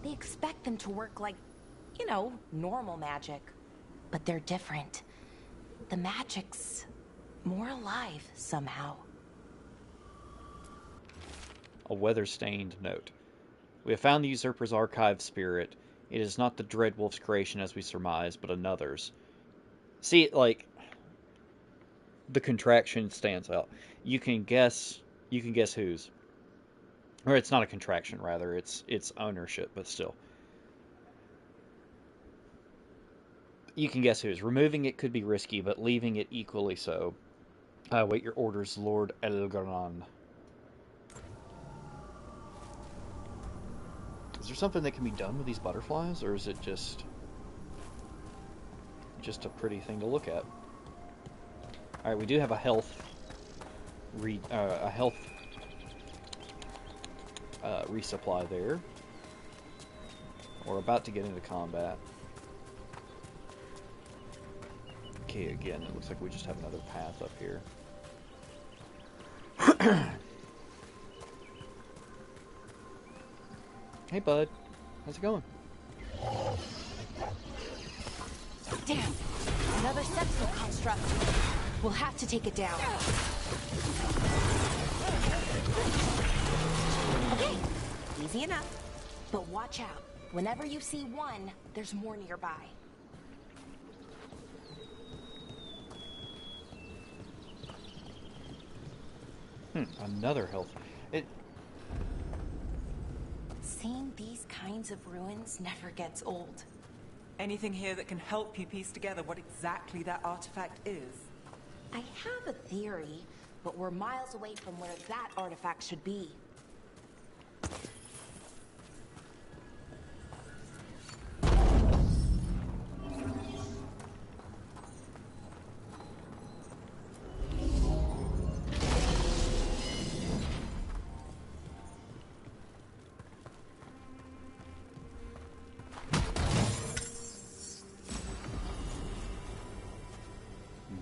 They expect them to work like, normal magic. But they're different. The magic's more alive somehow. A weather-stained note. We have found the usurper's archive spirit. It is not the Dreadwolf's creation as we surmise, but another's. See, like, the contraction stands out. You can guess whose. Or it's not a contraction, rather. It's ownership, but still. You can guess whose. Removing it could be risky, but leaving it equally so. I await your orders, Lord Elganon. Is there something that can be done with these butterflies, or is it just a pretty thing to look at? All right, we do have a health resupply there. We're about to get into combat. Okay, again, it looks like we just have another path up here. Hey, bud. How's it going? Damn! Another sentinel construct. We'll have to take it down. Okay, easy enough. But watch out. Whenever you see one, there's more nearby. Another health. Seeing these kinds of ruins never gets old. Anything here that can help you piece together what exactly that artifact is? I have a theory, but we're miles away from where that artifact should be.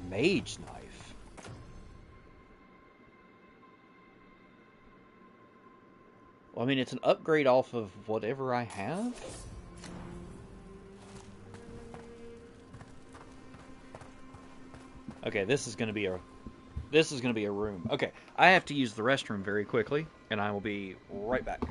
Mage knife. Well, I mean, it's an upgrade off of whatever I have. Okay, this is going to be a room. Okay, I have to use the restroom very quickly, and I will be right back.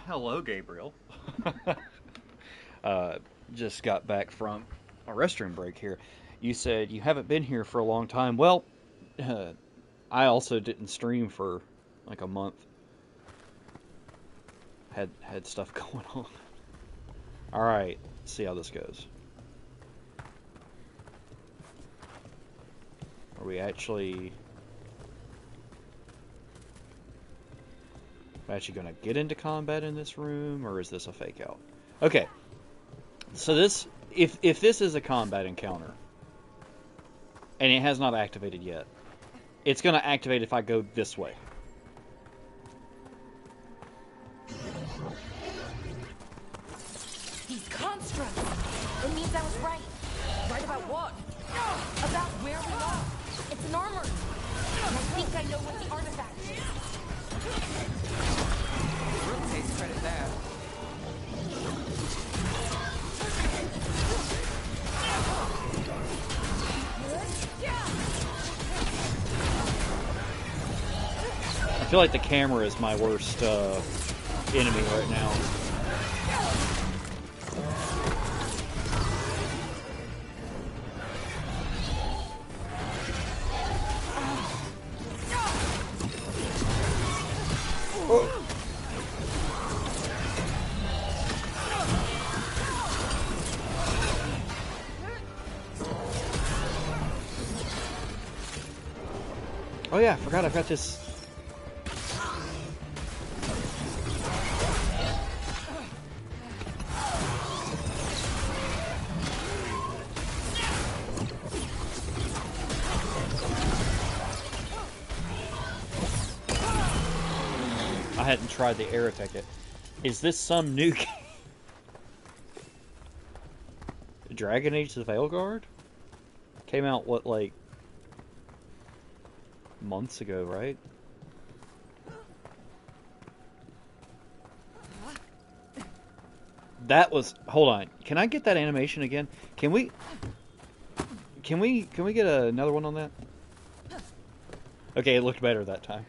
Hello, Gabriel. Just got back from a restroom break here. You said you haven't been here for a long time. Well, I also didn't stream for like a month. Had stuff going on. All right, let's see how this goes. Are we actually going to get into combat in this room, or is this a fake out? Okay, so this, if this is a combat encounter, and it has not activated yet, it's going to activate if I go this way. These constructs! It means I was right. Right about what? About where we are. It's an armor. And I think I know what the artifact is. Rook takes credit there. I feel like the camera is my worst enemy right now. Oh yeah, I forgot I've got this. I hadn't tried the air attack yet. Is this some new game? Dragon Age the Veilguard? Came out, what, like months ago, right? That was, hold on. Can I get that animation again? Can we get another one on that? Okay, it looked better that time.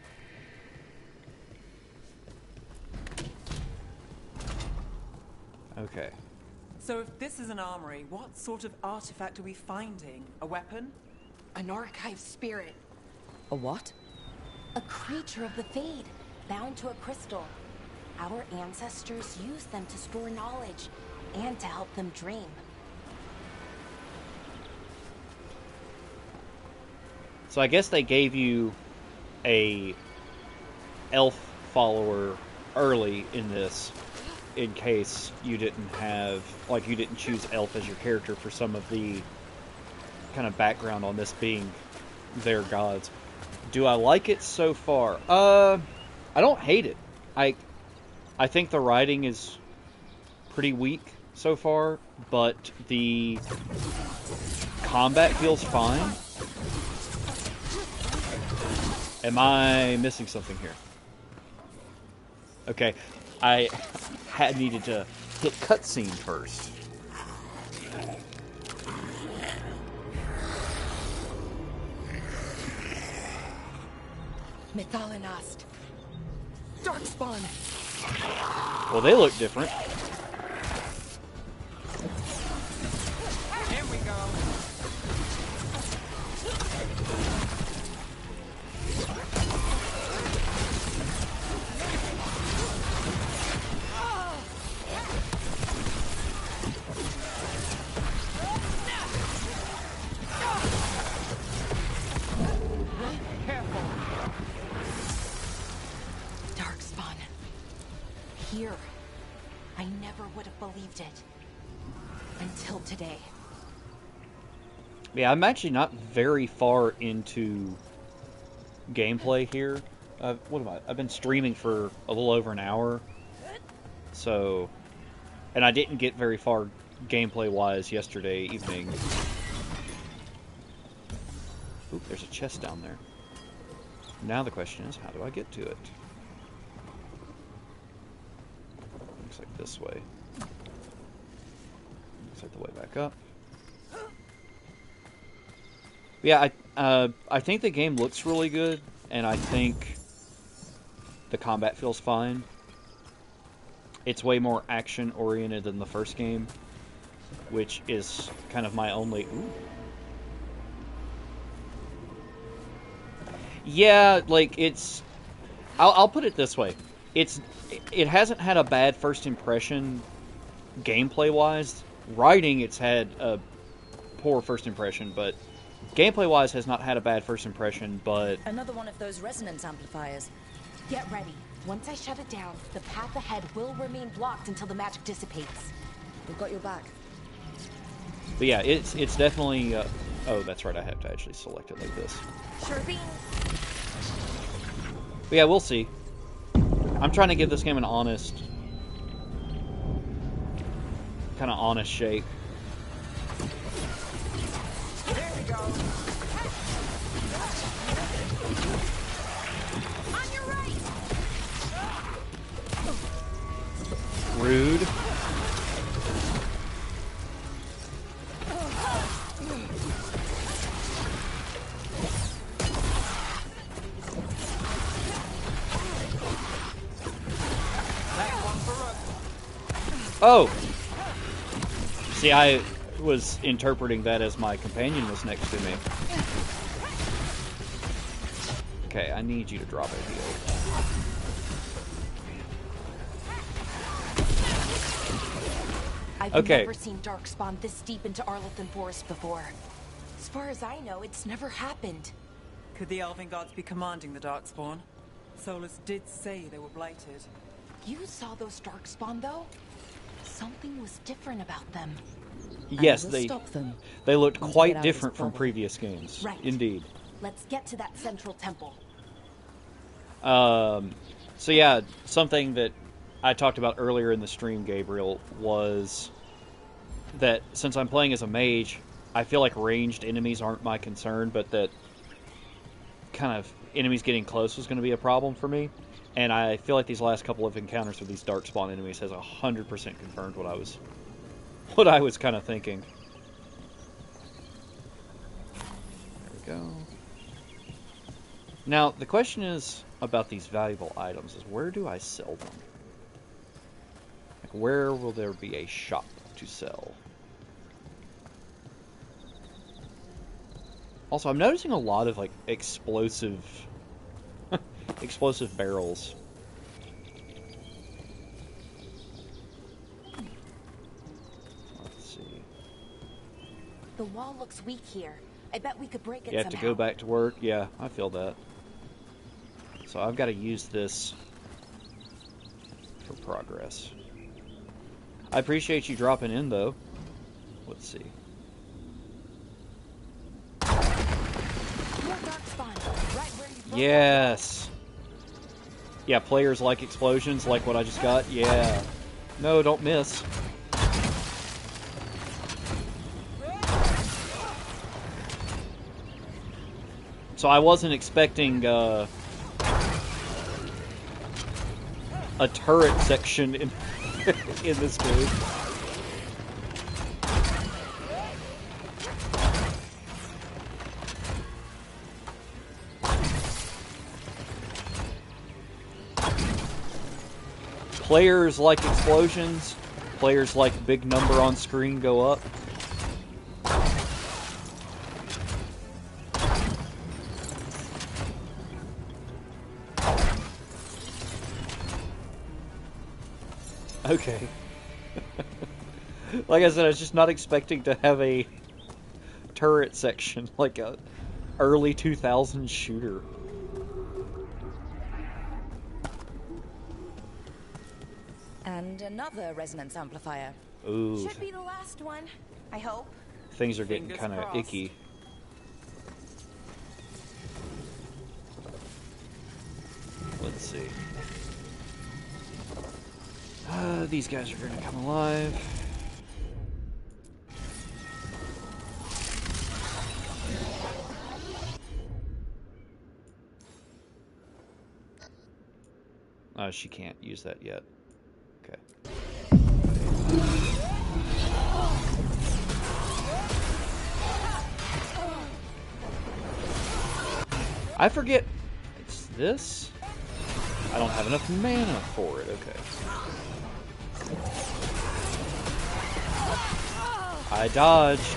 Okay. So if this is an armory, what sort of artifact are we finding? A weapon? An archive spirit. A what? A creature of the Fade, bound to a crystal. Our ancestors used them to store knowledge and to help them dream. So I guess they gave you a elf follower early in this, in case you didn't have, like, you didn't choose elf as your character for some of the kind of background on this being their gods. Do I like it so far? I don't hate it. I think the writing is pretty weak so far, but the combat feels fine. Am I missing something here? Okay, I had needed to hit cutscene first. Methalinast. Darkspawn. Well, they look different. Here we go. Careful. Darkspawn. Here. I never would have believed it. Until today. Yeah, I'm actually not very far into gameplay here. What am I? I've been streaming for a little over an hour. So, and I didn't get very far gameplay-wise yesterday evening. Oop, there's a chest down there. Now the question is, how do I get to it? Looks like this way. Looks like the way back up. Yeah, I think the game looks really good, and I think the combat feels fine. It's way more action-oriented than the first game, which is kind of my only... Ooh. Yeah, like, it's... I'll put it this way. It hasn't had a bad first impression gameplay-wise. Writing, it's had a poor first impression, but gameplay-wise has not had a bad first impression, but... Another one of those resonance amplifiers. Get ready. Once I shut it down, the path ahead will remain blocked until the magic dissipates. We've got your back. But yeah, it's definitely... oh, that's right, I have to actually select it like this. Sure thing. But yeah, we'll see. I'm trying to give this game an honest... kind of honest shake. There we go. On your right. Rude. Oh! See, I was interpreting that as my companion was next to me. Okay, I need you to drop a heal. I've never seen Darkspawn this deep into Arlothan Forest before. As far as I know, it's never happened. Could the Elven gods be commanding the Darkspawn? Solus did say they were blighted. You saw those Darkspawn, though? Something was different about them. Yes, And we'll stop them they looked once we quite get out of this different from bubble. previous games. Right. Indeed. Let's get to that central temple. So yeah, something that I talked about earlier in the stream, Gabriel, was that since I'm playing as a mage, I feel like ranged enemies aren't my concern, but that kind of enemies getting close was going to be a problem for me. And I feel like these last couple of encounters with these darkspawn enemies has 100% confirmed what I was kind of thinking. There we go. Now, the question is about these valuable items is where do I sell them? Like, where will there be a shop to sell? Also, I'm noticing a lot of, like, explosive barrels. Let's see. The wall looks weak here. I bet we could break it You have to somehow. go back to work? Yeah, I feel that. So I've got to use this for progress. I appreciate you dropping in, though. Let's see. Yes! Yeah, players like explosions, like what I just got. Yeah. No, don't miss. So I wasn't expecting a turret section in in this game. Players like explosions. Players like big number on screen go up. Okay. Like I said, I was just not expecting to have a turret section, like a early 2000s shooter. And another resonance amplifier. Ooh. Should be the last one, I hope. Things are getting Fingers kind of crossed. icky. Let's see. These guys are gonna come alive. She can't use that yet. Okay. I forget. It's this? I don't have enough mana for it. Okay. I dodged.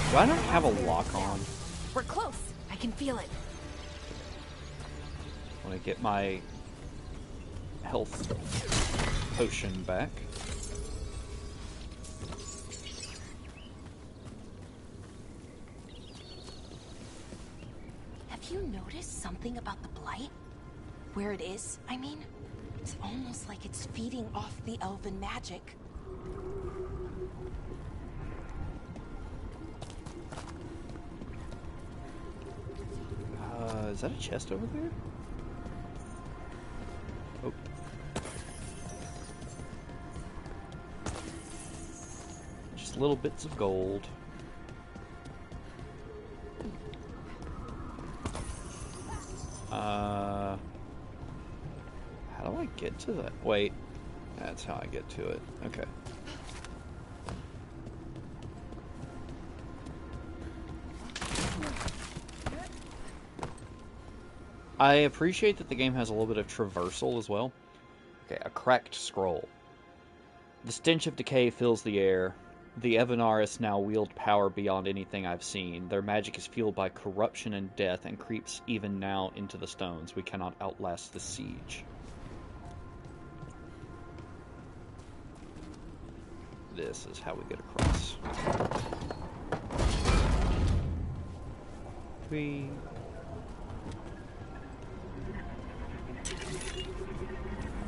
Do I not have a lock on? We're close. I can feel it. When I get my health potion back. Have you noticed something about the blight? Where it is, I mean? It's almost like it's feeding off the elven magic. Is that a chest over there? Oh. Just little bits of gold. How do I get to that? Wait. That's how I get to it. Okay. I appreciate that the game has a little bit of traversal as well. Okay, a cracked scroll. The stench of decay fills the air. The Evanaris now wield power beyond anything I've seen. Their magic is fueled by corruption and death and creeps even now into the stones. We cannot outlast the siege. This is how we get across. Whee.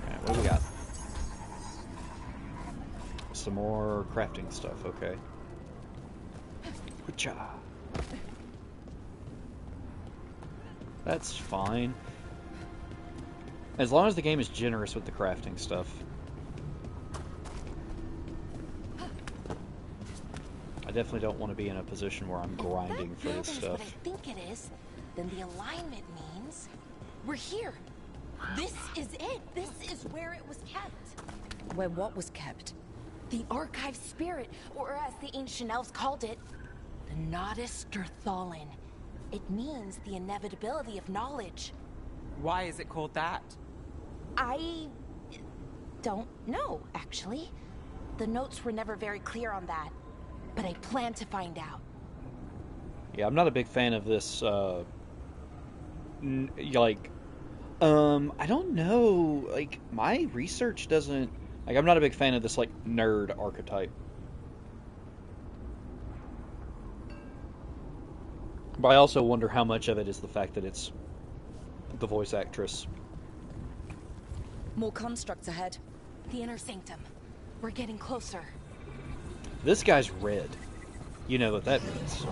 Alright, what do we got? Some more crafting stuff, okay. Witcha. That's fine. As long as the game is generous with the crafting stuff. I definitely don't want to be in a position where I'm grinding for this stuff. What I think it is, then the alignment means we're here. This is it. This is where it was kept. Where what was kept? The archive spirit, or as the ancient elves called it, the Nodus Durthalin. It means the inevitability of knowledge. Why is it called that? I don't know, actually. The notes were never very clear on that, but I plan to find out. Yeah, I'm not a big fan of this, I don't know, like, my research doesn't, like, I'm not a big fan of this, like, nerd archetype. But I also wonder how much of it is the fact that it's the voice actress. More constructs ahead. The inner sanctum. We're getting closer. This guy's red. You know what that means.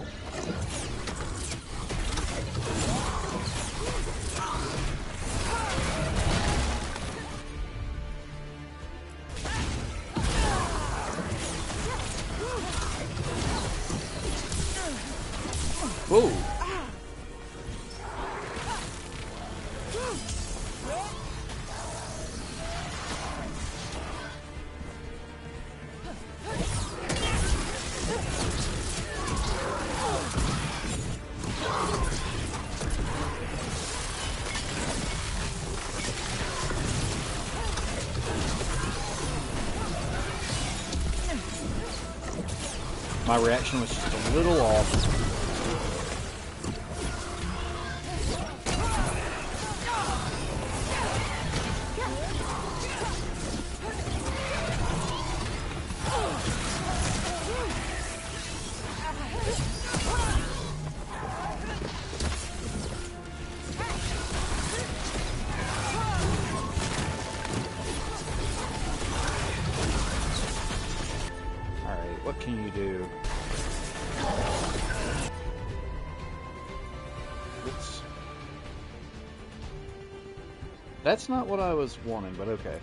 Whoa. My reaction was just a little off. Alright, what can you do? Oops. That's not what I was wanting, but okay.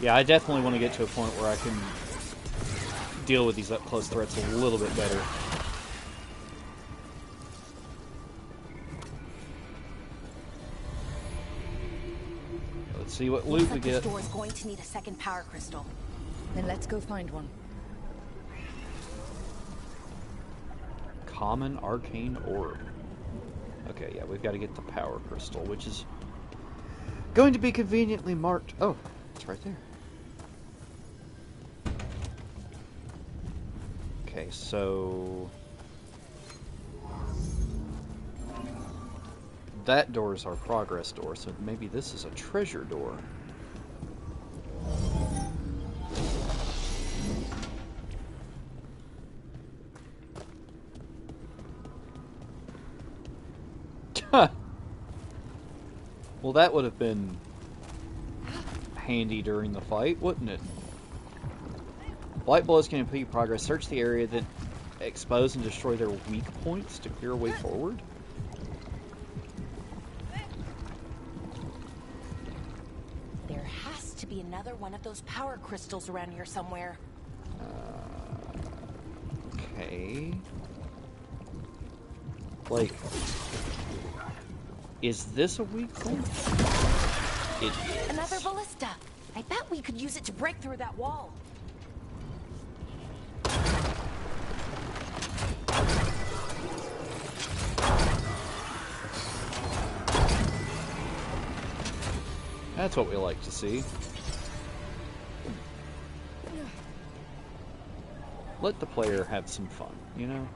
Yeah, I definitely want to get to a point where I can deal with these up-close threats a little bit better. Let's see what loot we get. This door is going to need a second power crystal. Then let's go find one. Common arcane orb. Okay, yeah, we've got to get the power crystal, which is going to be conveniently marked. Oh, it's right there. Okay, so that door is our progress door, so maybe this is a treasure door. Well, that would have been handy during the fight, wouldn't it? Light blows can impede progress. Search the area that expose and destroy their weak points to clear a way forward. There has to be another one of those power crystals around here somewhere. Okay. Like, is this a weak point? It is. Another ballista. I bet we could use it to break through that wall. That's what we like to see. Let the player have some fun, you know?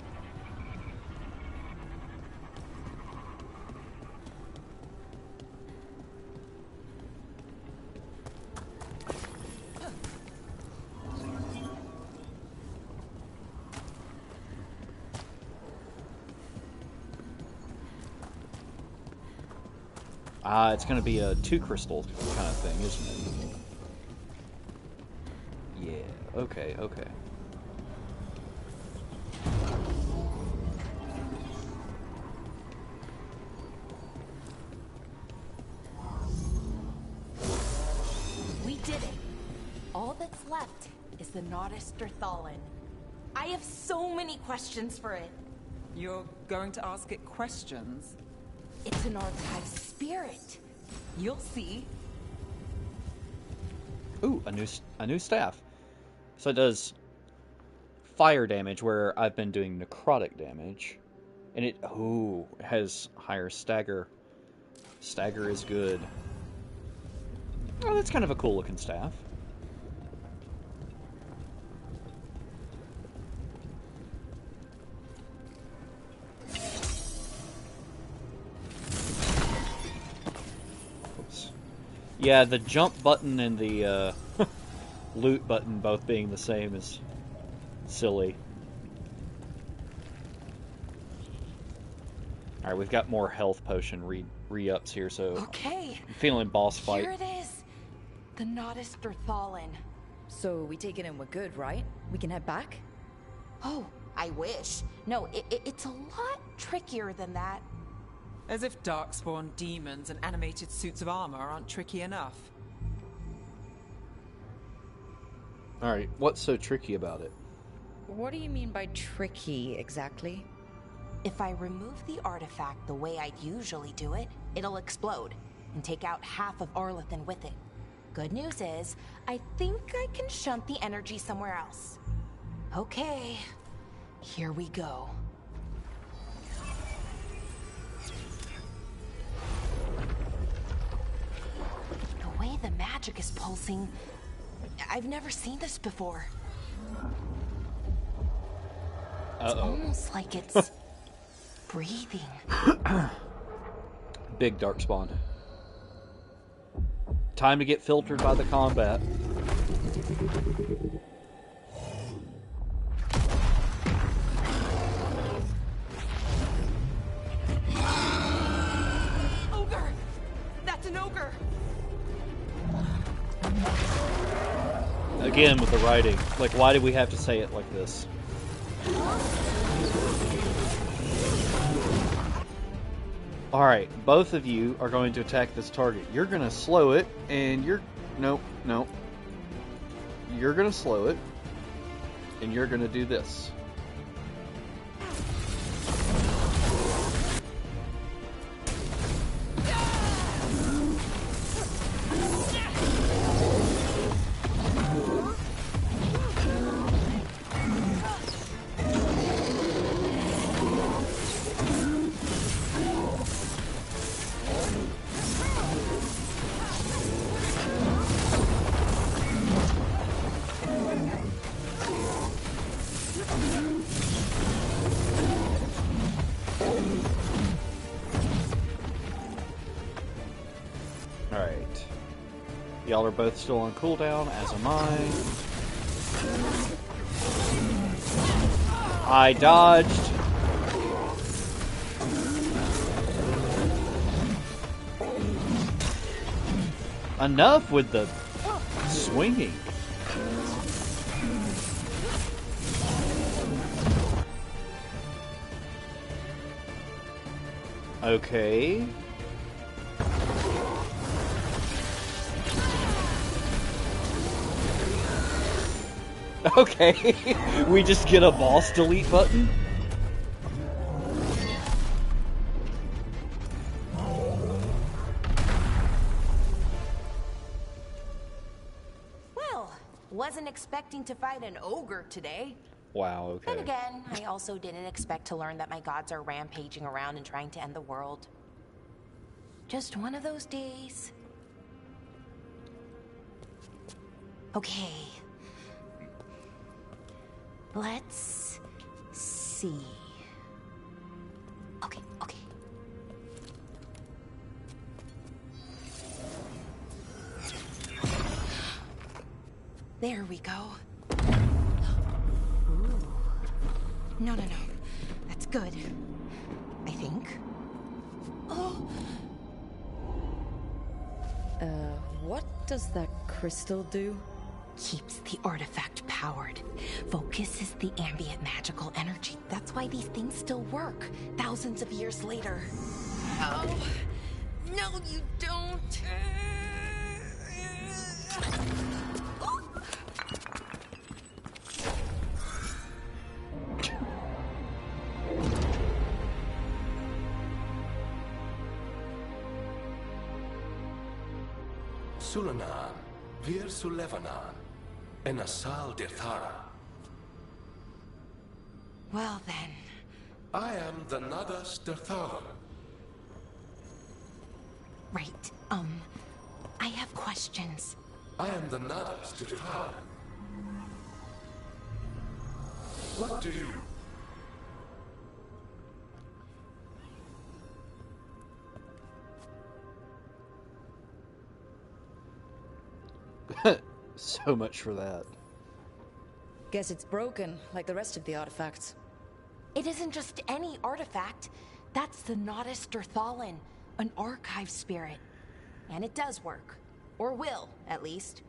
It's going to be a 2 crystal kind of thing, isn't it? Yeah, okay, okay. We did it. All that's left is the Nodus Derthalin. I have so many questions for it. You're going to ask it questions? It's an archive spirit. You'll see. Ooh, a new staff. So it does fire damage where I've been doing necrotic damage. And it has higher stagger. Stagger is good. Oh, that's kind of a cool looking staff. Oops. Yeah, the jump button and the loot button both being the same is silly. Alright, we've got more health potion re-ups here, so Okay. I'm feeling boss fight. Here it is. The Nodist Thalin. So we take it and we're good, right? We can head back? Oh, I wish. No, it's a lot trickier than that. As if darkspawn demons and animated suits of armor aren't tricky enough. Alright, what's so tricky about it? What do you mean by tricky, exactly? If I remove the artifact the way I'd usually do it, it'll explode and take out half of Arlathan with it. Good news is, I think I can shunt the energy somewhere else. Okay, here we go. The way the magic is pulsing, I've never seen this before. It's almost like it's breathing. Big darkspawn. Time to get filtered by the combat. Ogre! That's an ogre! Again with the writing. Like, why do we have to say it like this? Alright, both of you are going to attack this target. You're going to slow it, and you're... Nope. You're going to slow it, and you're going to do this. Alright. Y'all are both still on cooldown, as am I. I dodged. Enough with the swinging. Okay. Okay. We just get a boss delete button? Well, wasn't expecting to fight an ogre today. Wow, okay. Then again, I also didn't expect to learn that my gods are rampaging around and trying to end the world. Just one of those days. Okay. Let's see. Okay. There we go. Ooh. No. That's good. I think. Oh! What does that crystal do? Keeps the artifact powered. Focuses the ambient magical energy. That's why these things still work, thousands of years later. Oh, no you don't. Sulana, Vir Sulevana, en Asal Dithara. Well then. I am the Nadas Dirthala. Right, I have questions. I am the Nadas Dirthala. What do you... So much for that. Guess it's broken, like the rest of the artifacts. It isn't just any artifact. That's the Nadas Dirthalan, an archive spirit. And it does work. Or will, at least.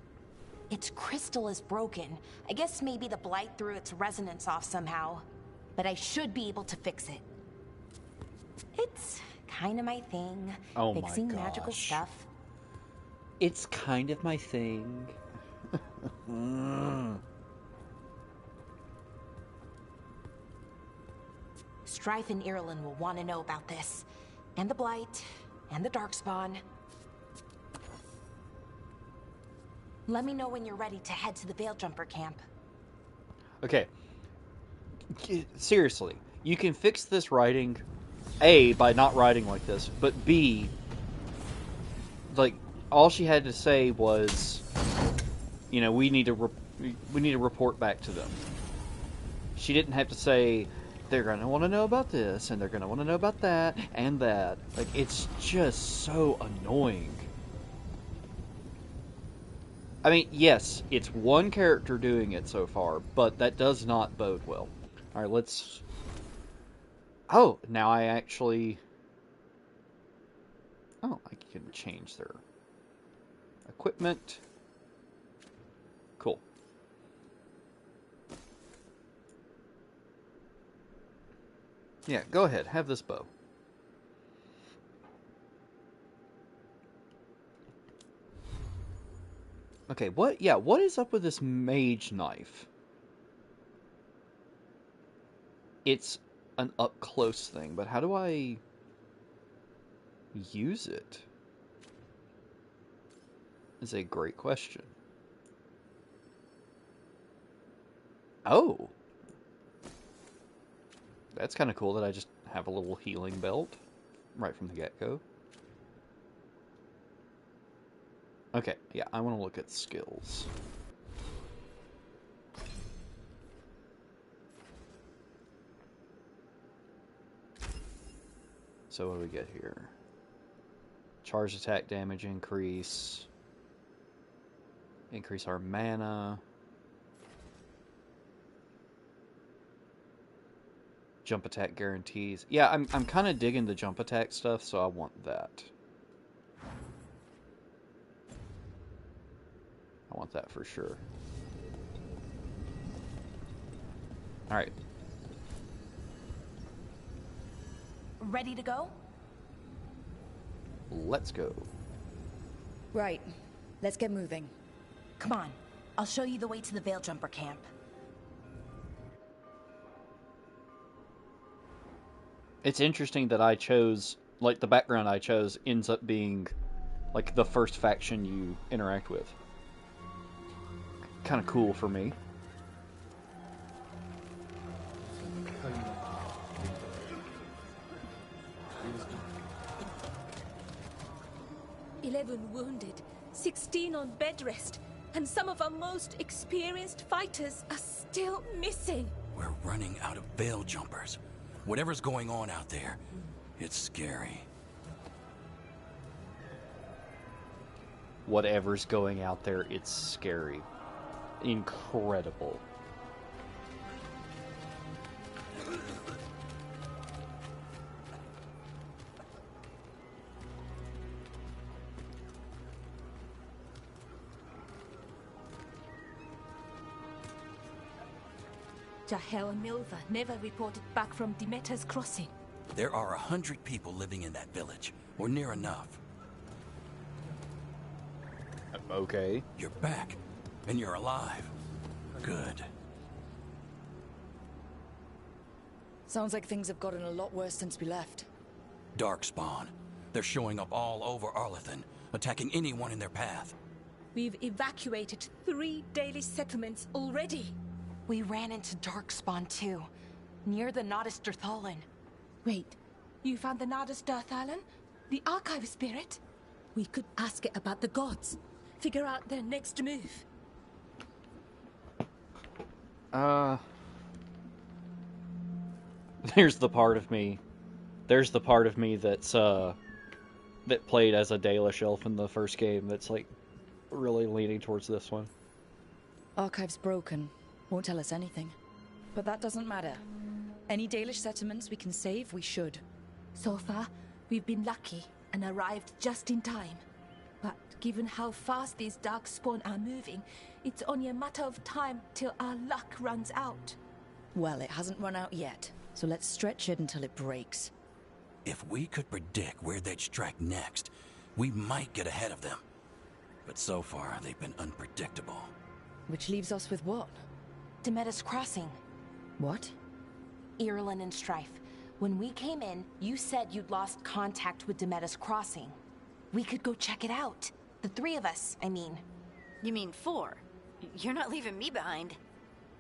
Its crystal is broken. I guess maybe the blight threw its resonance off somehow. But I should be able to fix it. It's kind of my thing. Oh my fixing magical gosh. stuff. It's kind of my thing. Strife and Irulan will want to know about this. And the Blight. And the Darkspawn. Let me know when you're ready to head to the Veilgjumper camp. Okay. Seriously, you can fix this writing, A, by not writing like this, but B, like, all she had to say was, you know, we need to report back to them. She didn't have to say, they're going to want to know about this, and they're going to want to know about that, and that. Like, it's just so annoying. I mean, yes, it's one character doing it so far, but that does not bode well. Alright, let's... Oh, now I actually... Oh, I can change their equipment. Cool. Yeah, go ahead. Have this bow. Okay, what? Yeah, what is up with this mage knife? It's an up-close thing, but how do I use it? Is a great question. Oh! That's kind of cool that I just have a little healing belt right from the get-go. Okay, yeah, I want to look at skills. So what do we get here? Charge attack damage increase. Increase our mana. Jump attack guarantees. Yeah, I'm kind of digging the jump attack stuff, so I want that. I want that for sure. Alright. Ready to go? Let's go. Right. Let's get moving. Come on. I'll show you the way to the Veilgjumper camp. It's interesting that I chose, like, the background I chose ends up being, like, the first faction you interact with. Kind of cool for me. "11 wounded, 16 on bed rest, and some of our most experienced fighters are still missing." We're running out of veil jumpers. Whatever's going on out there, it's scary. Whatever's going out there, it's scary. Incredible. Jahel and Milva never reported back from Demeter's crossing. There are 100 people living in that village, or near enough. Okay. You're back, and you're alive. Good. Sounds like things have gotten a lot worse since we left. Darkspawn. They're showing up all over Arlethan, attacking anyone in their path. We've evacuated 3 Dalish settlements already. We ran into Darkspawn too, near the Nodus Dirthalin. Wait, you found the Nardus Darthalan? The archive spirit? We could ask it about the gods. Figure out their next move. There's the part of me. There's the part of me that's that played as a Dalish elf in the first game that's like really leaning towards this one. Archive's broken. Won't tell us anything. But that doesn't matter. Any Dalish settlements we can save, we should. So far, we've been lucky and arrived just in time. But given how fast these darkspawn are moving, it's only a matter of time till our luck runs out. Well, it hasn't run out yet, so let's stretch it until it breaks. If we could predict where they'd strike next, we might get ahead of them. But so far, they've been unpredictable. Which leaves us with what? Demetus Crossing. What? Irulan and Strife. When we came in, you said you'd lost contact with Demetus Crossing. We could go check it out. The 3 of us, I mean. You mean 4? You're not leaving me behind.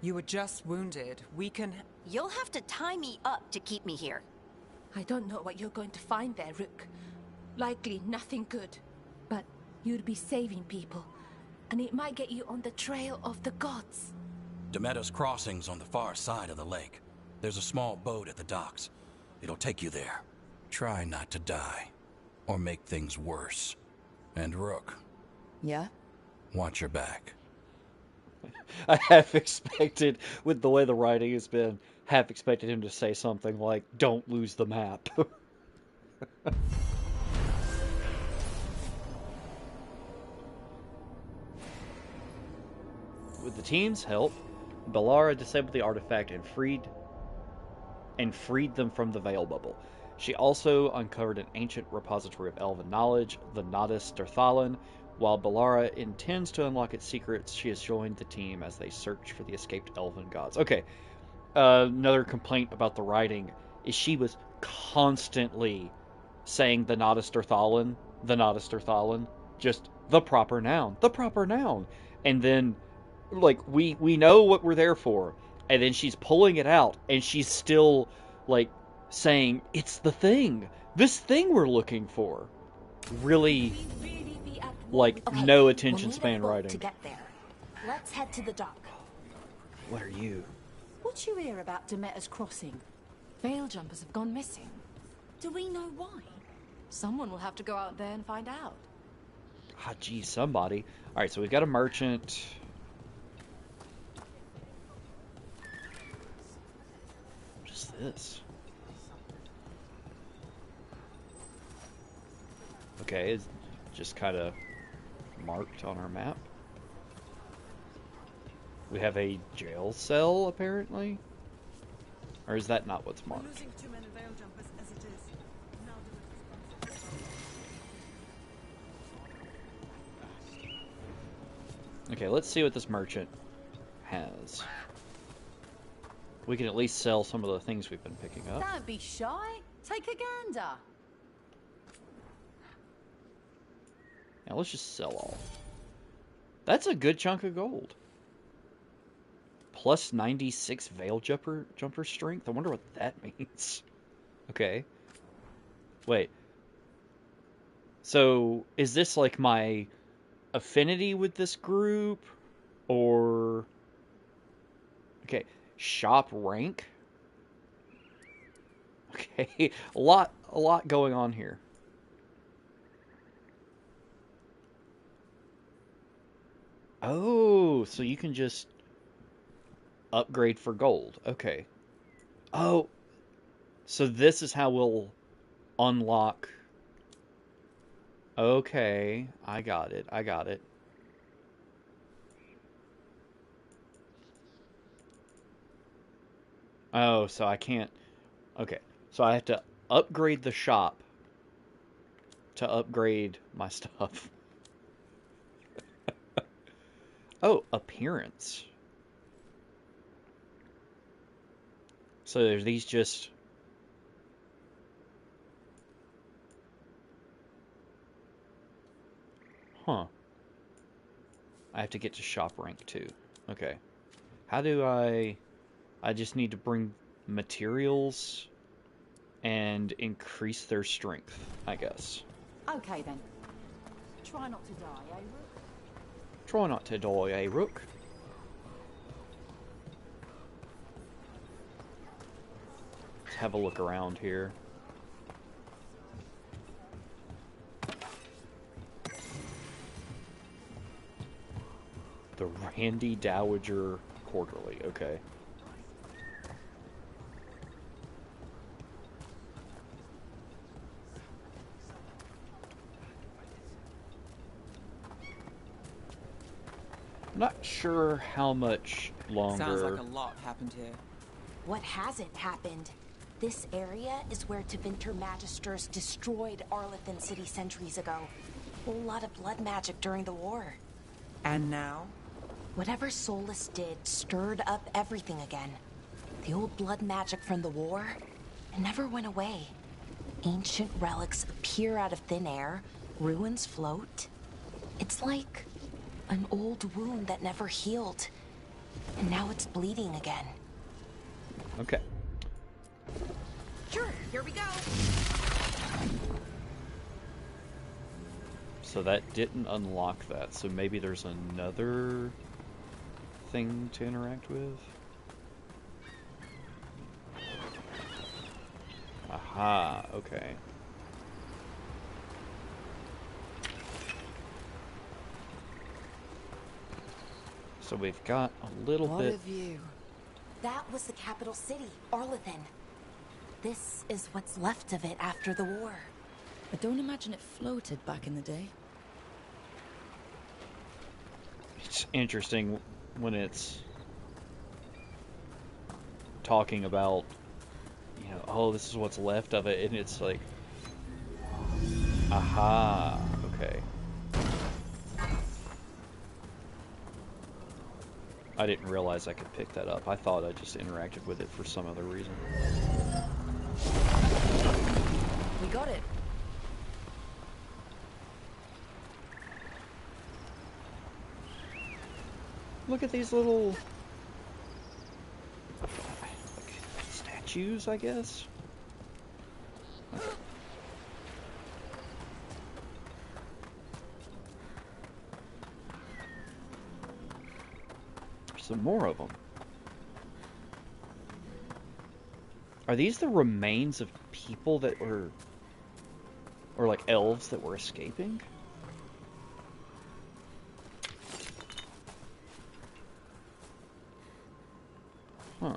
You were just wounded. We can... You'll have to tie me up to keep me here. I don't know what you're going to find there, Rook. Likely nothing good. But you'd be saving people, and it might get you on the trail of the gods. Demetus Crossing's on the far side of the lake. There's a small boat at the docks. It'll take you there. Try not to die, or make things worse. And Rook, Yeah? watch your back. I half expected, with the way the writing has been, half expected him to say something like, "Don't lose the map." With the team's help, Bellara disabled the artifact and freed them from the Veil Bubble. She also uncovered an ancient repository of elven knowledge, the Nodus Dirthalin. While Bellara intends to unlock its secrets, she has joined the team as they search for the escaped elven gods. Okay, another complaint about the writing is she was constantly saying the Nodus Dirthalin, just the proper noun. And then, like, we know what we're there for, and then she's pulling it out, and she's still, like, saying, it's the thing. This thing we're looking for. Really, like, Okay, no attention we'll need span a boat writing. to get there. Let's head to the dock. What are you? What you hear about Demeter's Crossing? Veil jumpers have gone missing. Do we know why? Someone will have to go out there and find out. Ah, geez, somebody. Alright, so we've got a merchant. What is this? Okay, it's just kind of marked on our map. We have a jail cell, apparently? Or is that not what's marked? Losing too many veil jumpers as it is. Now Okay, let's see what this merchant has. We can at least sell some of the things we've been picking up. Don't be shy. Take a gander. Now let's just sell all. That's a good chunk of gold. Plus 96 Veil Jumper strength? I wonder what that means. Okay. Wait. So, is this like my affinity with this group? Or... Okay. Shop rank? Okay. A lot going on here. Oh, so you can just upgrade for gold. Okay. Oh, so this is how we'll unlock. Okay, I got it. Oh, so I can't. Okay, so I have to upgrade the shop to upgrade my stuff. Oh, appearance. So there's these just... Huh. I have to get to shop rank 2. Okay. How do I just need to bring materials and increase their strength, I guess. Okay then. Try not to die, eh, Rook? Try not to die, eh, Rook? Let's have a look around here. The Randy Dowager Quarterly, okay. Not sure how much longer. Sounds like a lot happened here. What hasn't happened? This area is where Tevinter Magisters destroyed Arlethan City centuries ago. A whole lot of blood magic during the war. And now? Whatever Solus did stirred up everything again. The old blood magic from the war, it never went away. Ancient relics appear out of thin air, ruins float. It's like an old wound that never healed, and now it's bleeding again. Okay. Sure, here we go. So that didn't unlock that, so maybe there's another thing to interact with? Aha, okay. So we've got a little What bit... a view. That was the capital city, Arlethan. This is what's left of it after the war. I don't imagine it floated back in the day. It's interesting when it's talking about, you know, oh, this is what's left of it, and it's like, aha, okay. I didn't realize I could pick that up. I thought I just interacted with it for some other reason. We got it. Look at these little like statues, I guess. There's some more of them. Are these the remains of people that were, or like elves that were escaping? Huh.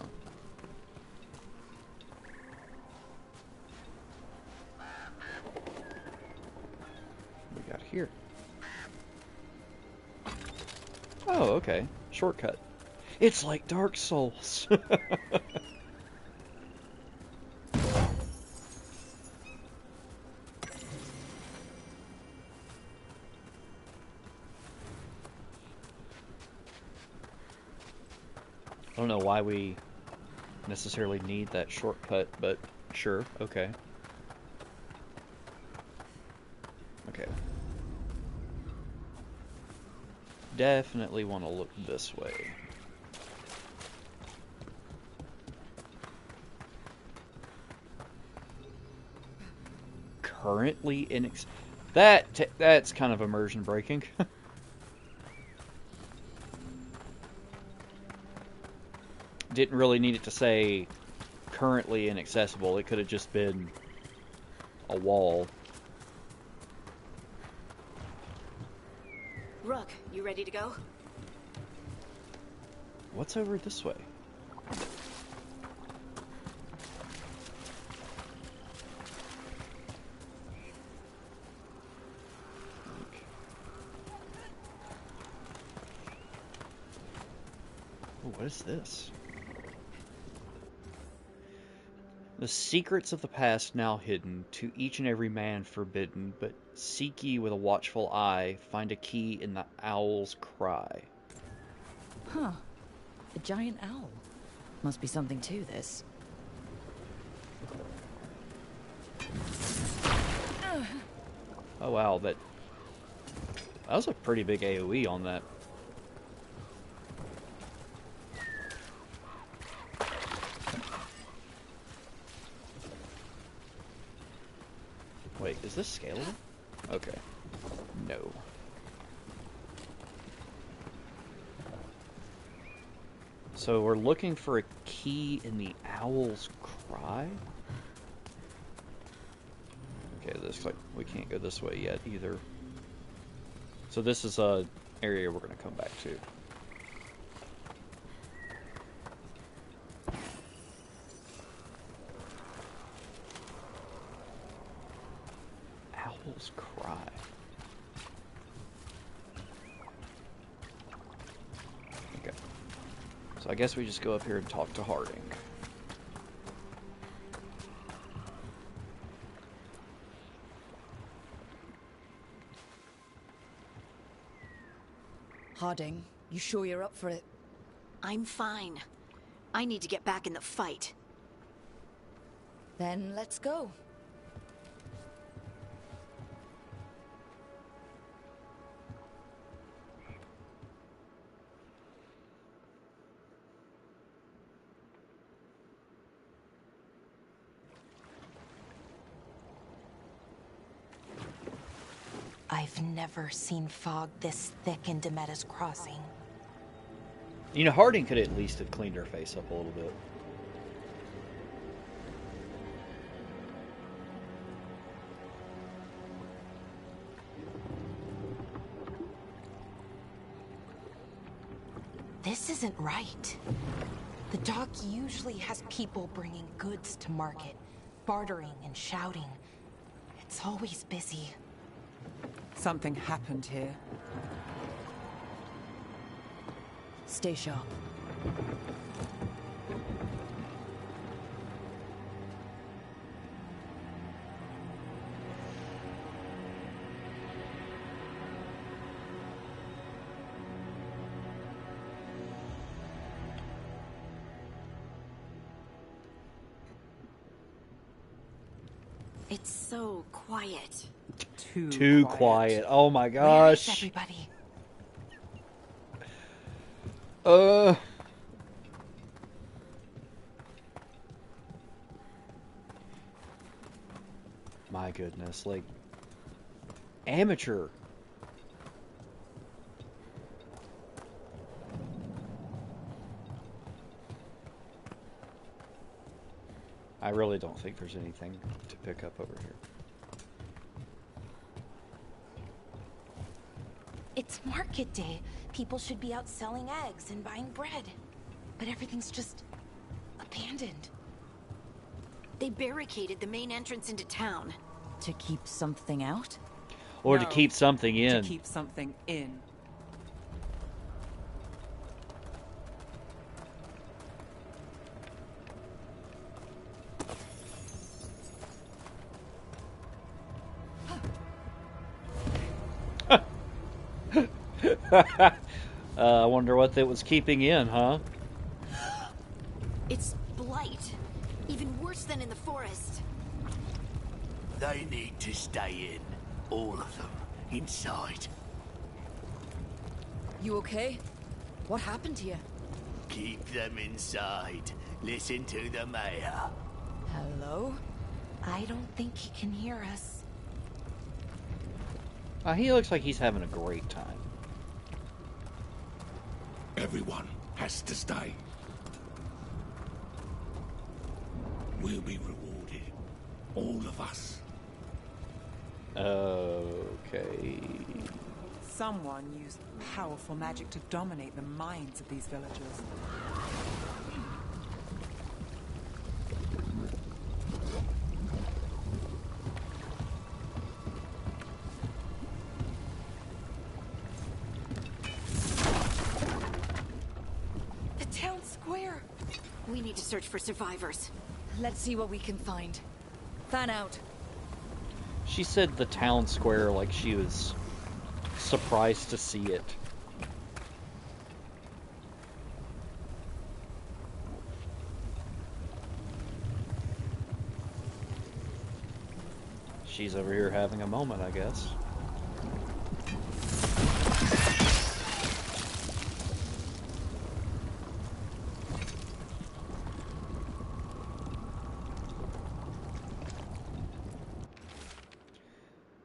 What we got here? Oh, okay. Shortcut. It's like Dark Souls. I don't know why we necessarily need that shortcut, but sure, okay. Okay. Definitely want to look this way. Currently that's kind of immersion breaking. Didn't really need it to say currently inaccessible. It could have just been a wall. Rook, you ready to go? What's over this way? Oh, what is this? The secrets of the past now hidden, to each and every man forbidden, but seek ye with a watchful eye, find a key in the owl's cry. Huh. A giant owl. Must be something to this. Oh wow, that was a pretty big AoE on that Is this scalable? Okay. No. So we're looking for a key in the Owl's Cry? Okay, this looks like we can't go this way yet either. So this is a area we're going to come back to. Owl's Cry. Okay. So I guess we just go up here and talk to Harding. Harding, you sure you're up for it? I'm fine. I need to get back in the fight. Then let's go. I've never seen fog this thick in Demeta's Crossing. You know, Harding could at least have cleaned her face up a little bit. This isn't right. The dock usually has people bringing goods to market, bartering and shouting. It's always busy. Something happened here. Stay sharp. It's so quiet. Too quiet. Oh my Where is gosh. everybody? My goodness, like, amateur. I really don't think there's anything to pick up over here. It's market day. People should be out selling eggs and buying bread. But everything's just abandoned. They barricaded the main entrance into town. To keep something out? Or No, to keep something in. To keep something in. I wonder what that was keeping in, huh? It's blight. Even worse than in the forest. They need to stay in. All of them. Inside. You okay? What happened here? Keep them inside. Listen to the mayor. Hello? I don't think he can hear us. He looks like he's having a great time. Everyone has to stay. We'll be rewarded. All of us. Okay. Someone used powerful magic to dominate the minds of these villagers. The town square! We need to search for survivors. Let's see what we can find. Fan out. She said the town square like she was surprised to see it. She's over here having a moment, I guess.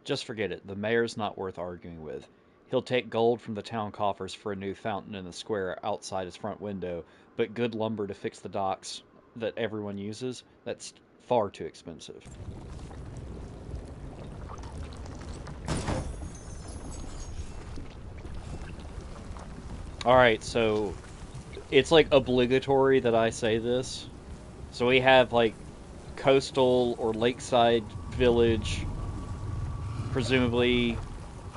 Just forget it. The mayor's not worth arguing with. He'll take gold from the town coffers for a new fountain in the square outside his front window, but good lumber to fix the docks that everyone uses, that's far too expensive. Alright, so it's like obligatory that I say this. So we have like coastal or lakeside village, presumably,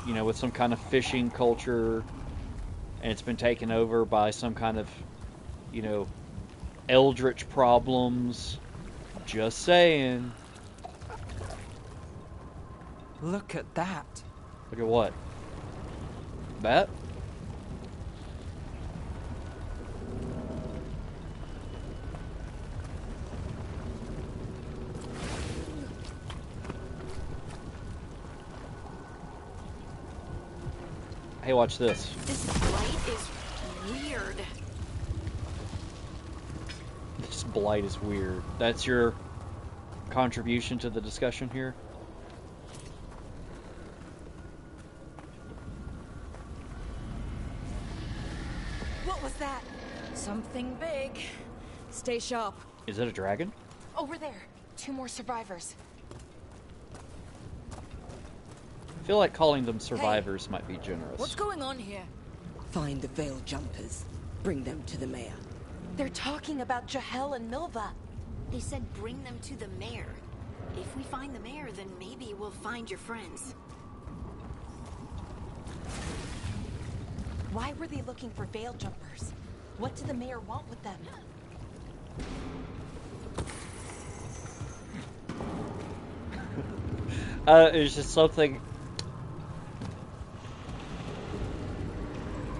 you know, with some kind of fishing culture, and it's been taken over by some kind of, you know, eldritch problems. Just saying. Look at that. Look at what? That? Hey, watch this. This blight is weird. This blight is weird. That's your contribution to the discussion here? What was that? Something big. Stay sharp. Is it a dragon? Over there. 2 more survivors. I feel like calling them survivors might be generous. What's going on here? Find the Veil Jumpers. Bring them to the mayor. They're talking about Jahel and Milva. They said bring them to the mayor. If we find the mayor, then maybe we'll find your friends. Why were they looking for Veil Jumpers? What did the mayor want with them? It's just something...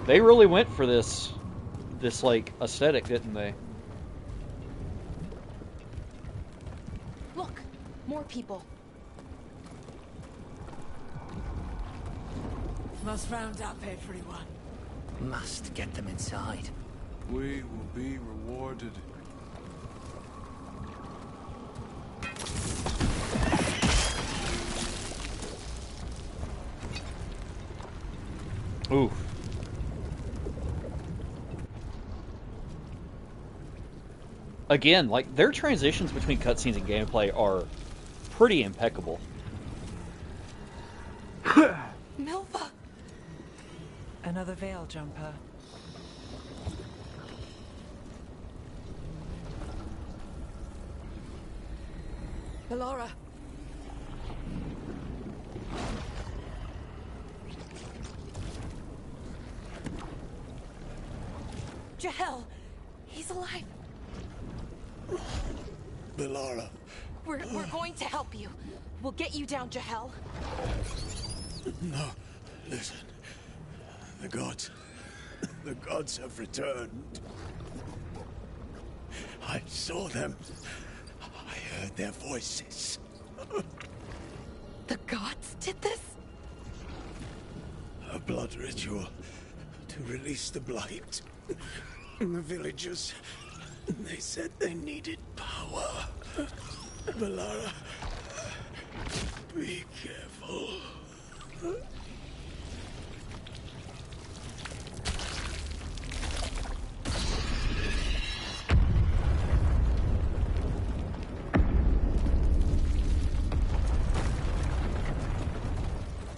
They really went for this like aesthetic, didn't they? Look, more people. Must round up everyone. Must get them inside. We will be rewarded. Ooh. Again, like, their transitions between cutscenes and gameplay are pretty impeccable. Milva! Another veil jumper. Ballora. Jahel! He's alive! Ballora. We're going to help you. We'll get you down, Jahel. No, listen. The gods have returned. I saw them. I heard their voices. The gods did this? A blood ritual to release the blight. And the villagers, they said they needed power. Ballora, be careful.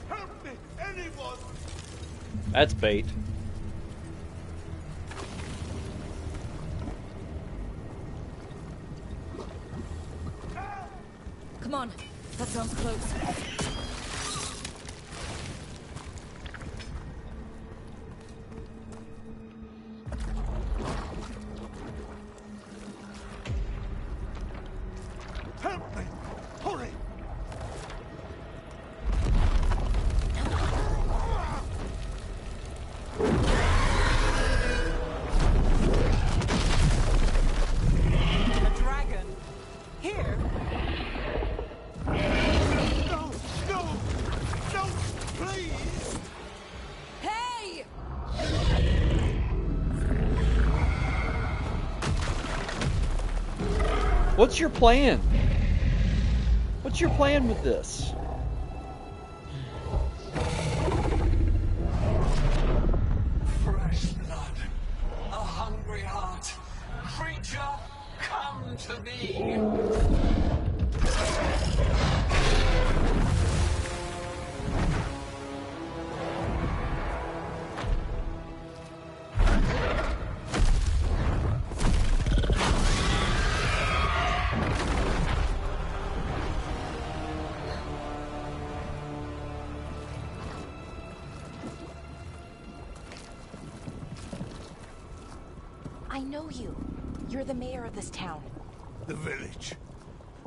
Help me, anyone! That's bait. Come on. That sounds close. Help me! Hurry! A dragon. Here. No! No! No! Please! Hey! What's your plan? What's your plan with this? hungry heart. Creature, come to me. I know you. You're the mayor of this town. The village.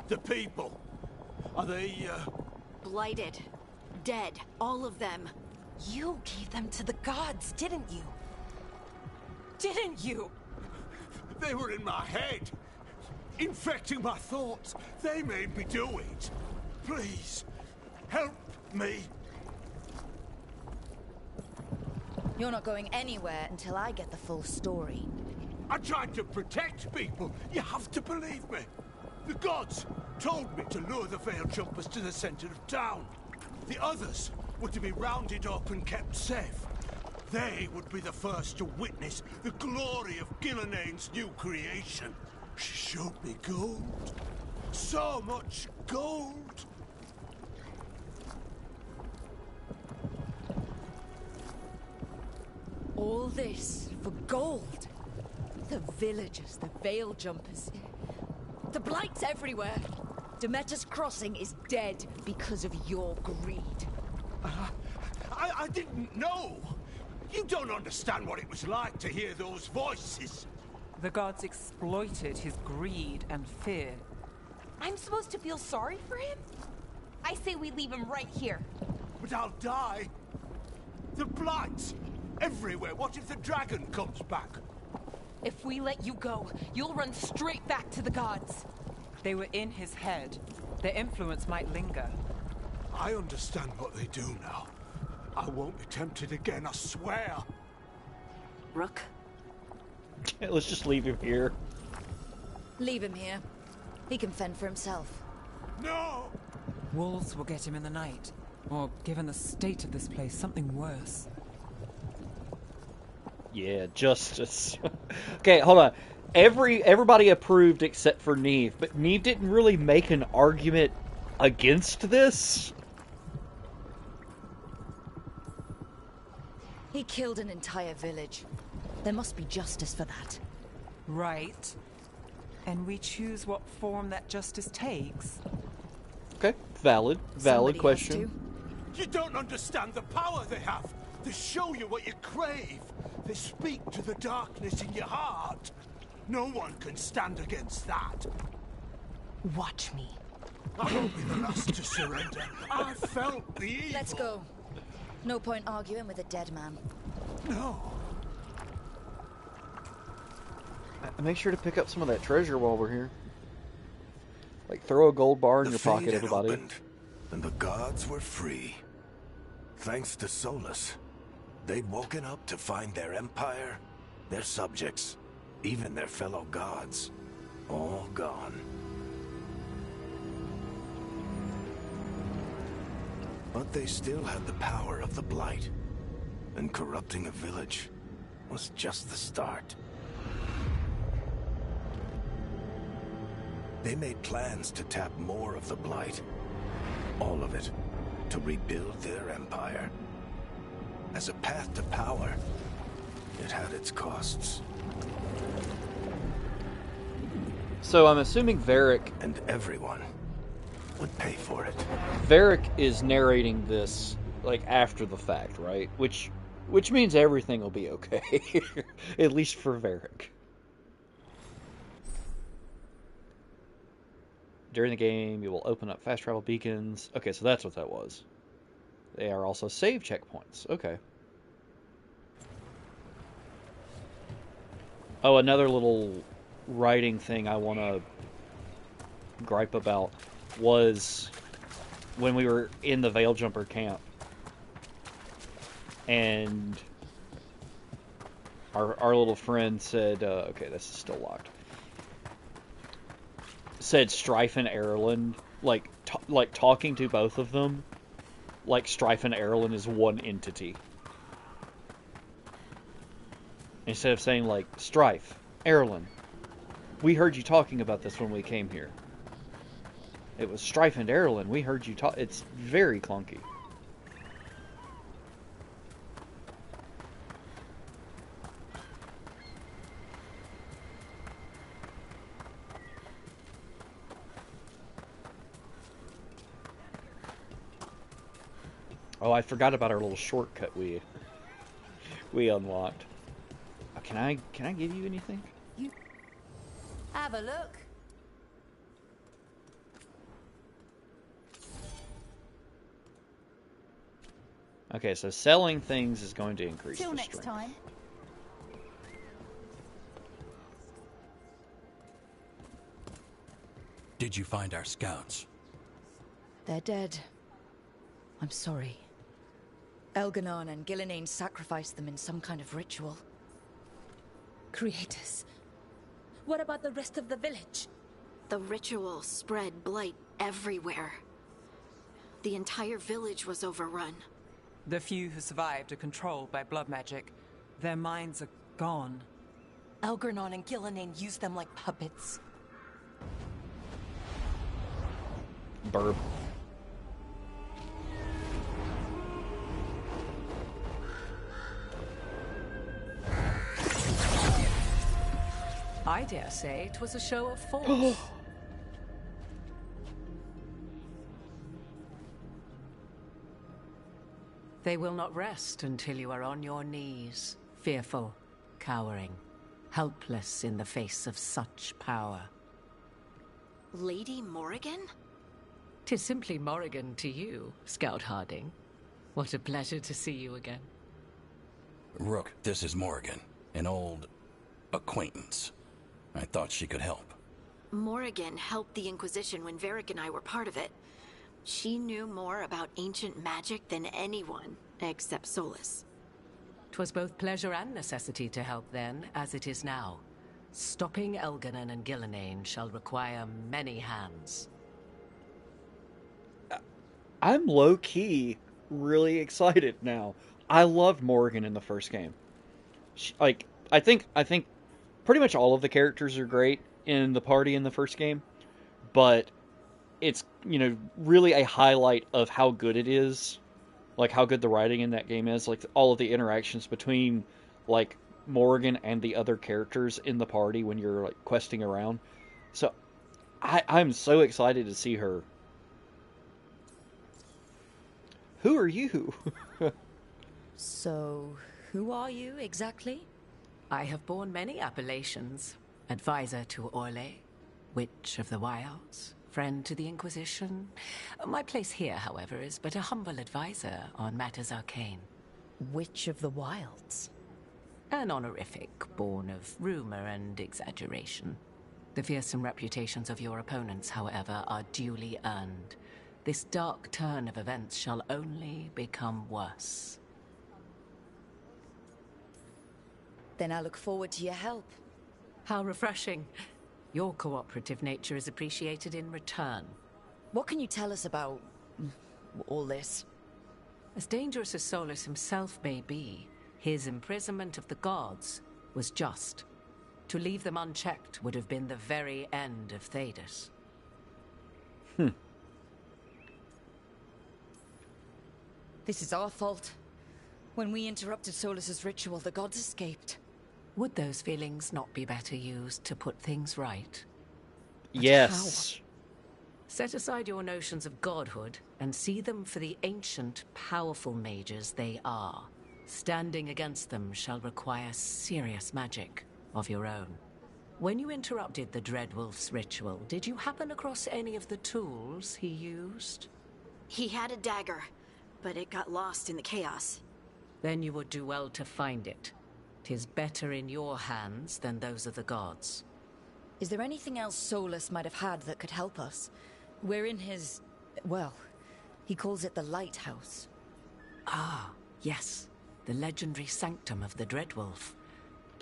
The people. Are they, Blighted. Dead. All of them. You gave them to the gods, didn't you? Didn't you? They were in my head. Infecting my thoughts. They made me do it. Please, help me. You're not going anywhere until I get the full story. I tried to protect people. You have to believe me. The gods told me to lure the Veil Jumpers to the center of town. The others were to be rounded up and kept safe. They would be the first to witness the glory of Gilnenane's new creation. She showed me gold. So much gold. All this for gold. The villagers, the Veil Jumpers. The Blight's everywhere. Demeter's Crossing is dead because of your greed. I didn't know. You don't understand what it was like to hear those voices. The gods exploited his greed and fear. I'm supposed to feel sorry for him? I say we leave him right here. But I'll die. The Blights everywhere. What if the dragon comes back? If we let you go, you'll run straight back to the gods. They were in his head. Their influence might linger. I understand what they do now. I won't be tempted again, I swear. Rook? Let's just leave him here. Leave him here. He can fend for himself. No! Wolves will get him in the night. Or, given the state of this place, something worse. Yeah, justice. Okay, hold on. Everybody approved except for Neve, but Neve didn't really make an argument against this. He killed an entire village. There must be justice for that. Right. And we choose what form that justice takes. Okay, valid Somebody question. has to. You don't understand the power they have. They show you what you crave. They speak to the darkness in your heart. No one can stand against that. Watch me. I won't be the last to surrender. I felt the evil. Let's go. No point arguing with a dead man. No. Make sure to pick up some of that treasure while we're here. Like, throw a gold bar in The your fate pocket, had everybody. opened, and the gods were free. Thanks to Solus, they'd woken up to find their empire, their subjects, even their fellow gods, all gone. But they still had the power of the Blight, and corrupting a village was just the start. They made plans to tap more of the Blight, all of it, to rebuild their empire. As a path to power, it had its costs. So I'm assuming Varric... And everyone would pay for it. Varric is narrating this, like, after the fact, right? Which means everything will be okay. At least for Varric. During the game, you will open up fast travel beacons. Okay, so that's what that was. They are also save checkpoints. Okay. Oh, another little writing thing I want to gripe about was when we were in the Veil Jumper camp. And our little friend said, okay, this is still locked. Said Strife and Erlen, like talking to both of them, like Strife and Erlen is one entity. Instead of saying, like, Strife, Erlen. We heard you talking about this when we came here. It was Strife and Erlen. We heard you talk. It's very clunky. Oh, I forgot about our little shortcut we unlocked. Can I give you anything? You have a look. Okay, so selling things is going to increase Till the next strength. time. Did you find our scouts? They're dead. I'm sorry. Elganon and Gillenane sacrificed them in some kind of ritual. Creators. What about the rest of the village? The ritual spread blight everywhere. The entire village was overrun. The few who survived are controlled by blood magic. Their minds are gone. Elganon and Gillenane used them like puppets. Burp. I dare say it was a show of force. They will not rest until you are on your knees, fearful, cowering, helpless in the face of such power. Lady Morrigan? 'Tis simply Morrigan to you, Scout Harding. What a pleasure to see you again. Rook, this is Morrigan, an old acquaintance. I thought she could help. Morrigan helped the Inquisition when Varric and I were part of it. She knew more about ancient magic than anyone, except Solus. 'Twas both pleasure and necessity to help then, as it is now. Stopping Elganon and Gillenane shall require many hands. I'm low-key really excited now. I loved Morrigan in the first game. I think pretty much all of the characters are great in the party in the first game, but it's, really a highlight of how good it is, like how good the writing in that game is, like all of the interactions between like Morrigan and the other characters in the party when you're like questing around. So I'm so excited to see her. Who are you? So, who are you exactly? I have borne many appellations. Advisor to Orlais, Witch of the Wilds, friend to the Inquisition. My place here, however, is but a humble advisor on matters arcane. Witch of the Wilds? An honorific born of rumor and exaggeration. The fearsome reputations of your opponents, however, are duly earned. This dark turn of events shall only become worse. Then I look forward to your help. How refreshing. Your cooperative nature is appreciated in return. What can you tell us about all this? As dangerous as Solus himself may be, his imprisonment of the gods was just. To leave them unchecked would have been the very end of Thedas. This is our fault. When we interrupted Solus's ritual, the gods escaped. Would those feelings not be better used to put things right? Yes. Set aside your notions of godhood and see them for the ancient, powerful mages they are. Standing against them shall require serious magic of your own. When you interrupted the Dreadwolf's ritual, did you happen across any of the tools he used? He had a dagger, but it got lost in the chaos. Then you would do well to find it. 'Tis better in your hands than those of the gods. Is there anything else Solus might have had that could help us? We're in his... well, he calls it the Lighthouse. Ah, yes. The legendary sanctum of the Dreadwolf.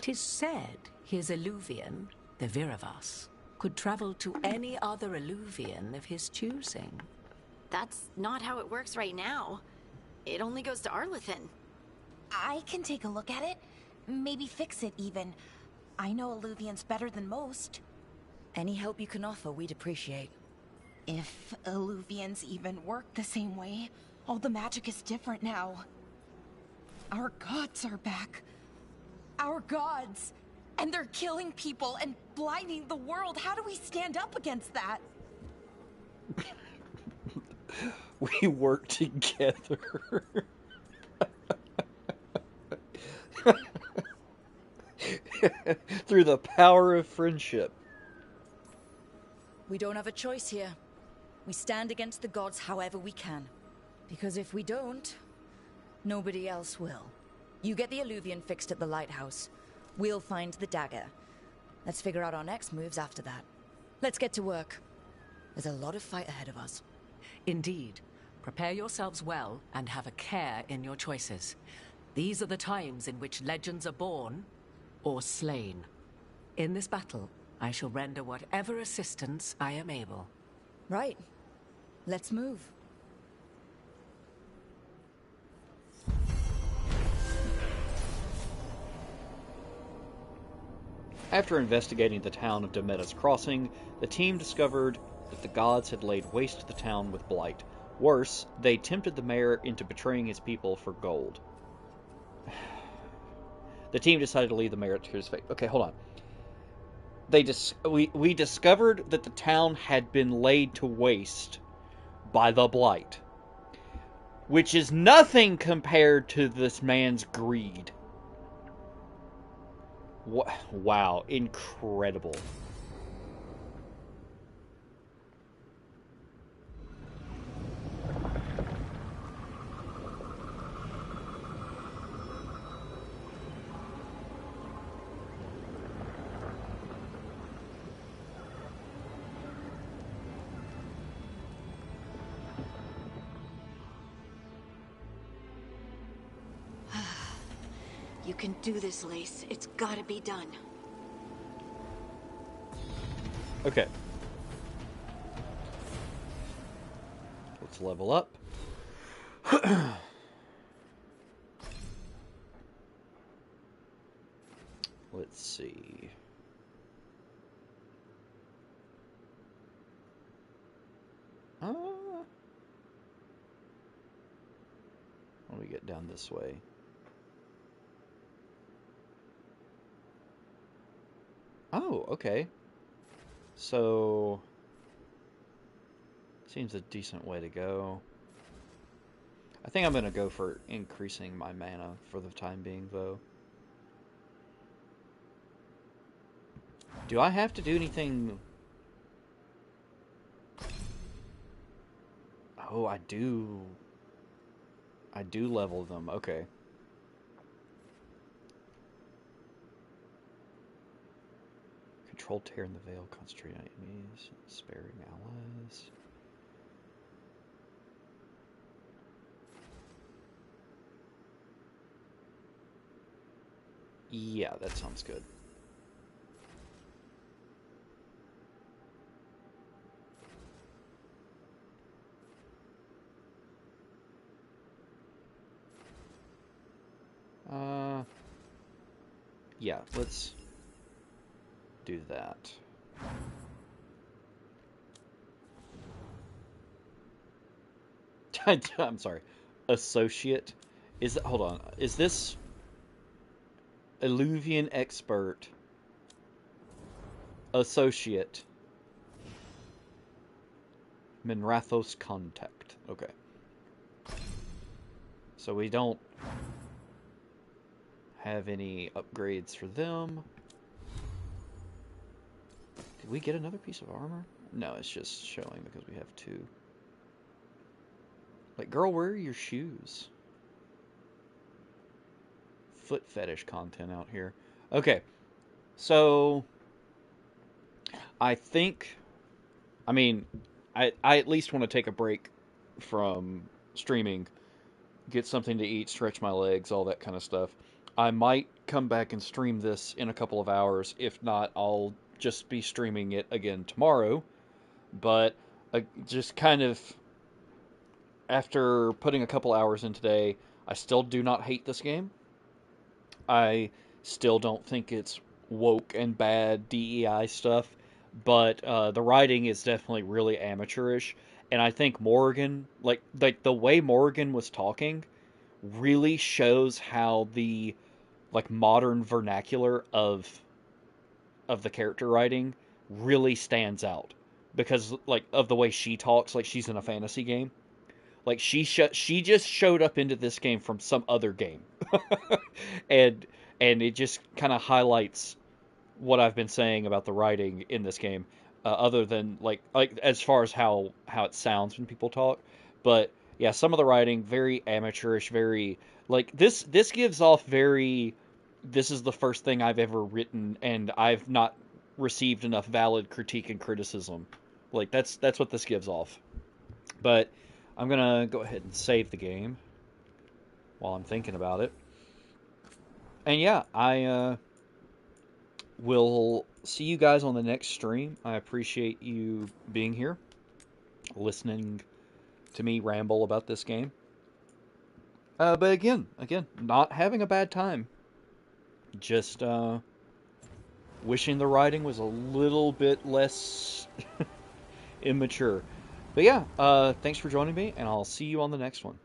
'Tis said his Illuvian, the Viravas, could travel to any other Illuvian of his choosing. That's not how it works right now. It only goes to Arlethan. I can take a look at it. Maybe fix it, even. I know Illuvians better than most. Any help you can offer, we'd appreciate. If Illuvians even work the same way, all the magic is different now. Our gods are back. Our gods! And they're killing people and blinding the world. How do we stand up against that? We work together. Through the power of friendship. We don't have a choice here. We stand against the gods however we can. Because if we don't, nobody else will. You get the Illuvian fixed at the lighthouse. We'll find the dagger. Let's figure out our next moves after that. Let's get to work. There's a lot of fight ahead of us. Indeed. Prepare yourselves well and have a care in your choices. These are the times in which legends are born or slain. In this battle, I shall render whatever assistance I am able. Right. Let's move. After investigating the town of Demetta's Crossing, the team discovered that the gods had laid waste to the town with blight. Worse, they tempted the mayor into betraying his people for gold. The team decided to leave the mayor to his fate. Okay, hold on. We discovered that the town had been laid to waste by the blight, which is nothing compared to this man's greed. Wow, incredible. You can do this, Lace. It's gotta be done. Okay. Let's level up. Let's see. Let me get down this way. Oh, okay. So, seems a decent way to go. I think I'm going to go for increasing my mana for the time being, though. Do I have to do anything? Oh, I do. I do level them. Okay. Control tear in the veil, concentrate on enemies, sparing allies. Yeah, that sounds good. Yeah, let's do that. I'm sorry. Associate. Hold on. Is this Illuvian expert? Associate. Minrathos contact. Okay. So we don't have any upgrades for them. Did we get another piece of armor? No, it's just showing because we have two. Like, girl, where are your shoes? Foot fetish content out here. Okay, so I think, I mean, I at least want to take a break from streaming, get something to eat, stretch my legs, all that kind of stuff. I might come back and stream this in a couple of hours. If not, I'll just be streaming it again tomorrow. But just kind of, after putting a couple hours in today, I still do not hate this game. I still don't think it's woke and bad DEI stuff, but the writing is definitely really amateurish. And I think Morgan, like the way Morgan was talking, really shows how the like modern vernacular of the character writing really stands out because like of the way she talks, like she's in a fantasy game. Like she just showed up into this game from some other game, and it just kind of highlights what I've been saying about the writing in this game, other than like as far as how it sounds when people talk. But yeah, some of the writing very amateurish, very like this gives off very. This is the first thing I've ever written, and I've not received enough valid critique and criticism. Like that's what this gives off. But I'm gonna go ahead and save the game while I'm thinking about it. And yeah, I will see you guys on the next stream. I appreciate you being here, listening to me ramble about this game. But again, not having a bad time. Just wishing the writing was a little bit less immature. But yeah, thanks for joining me, and I'll see you on the next one.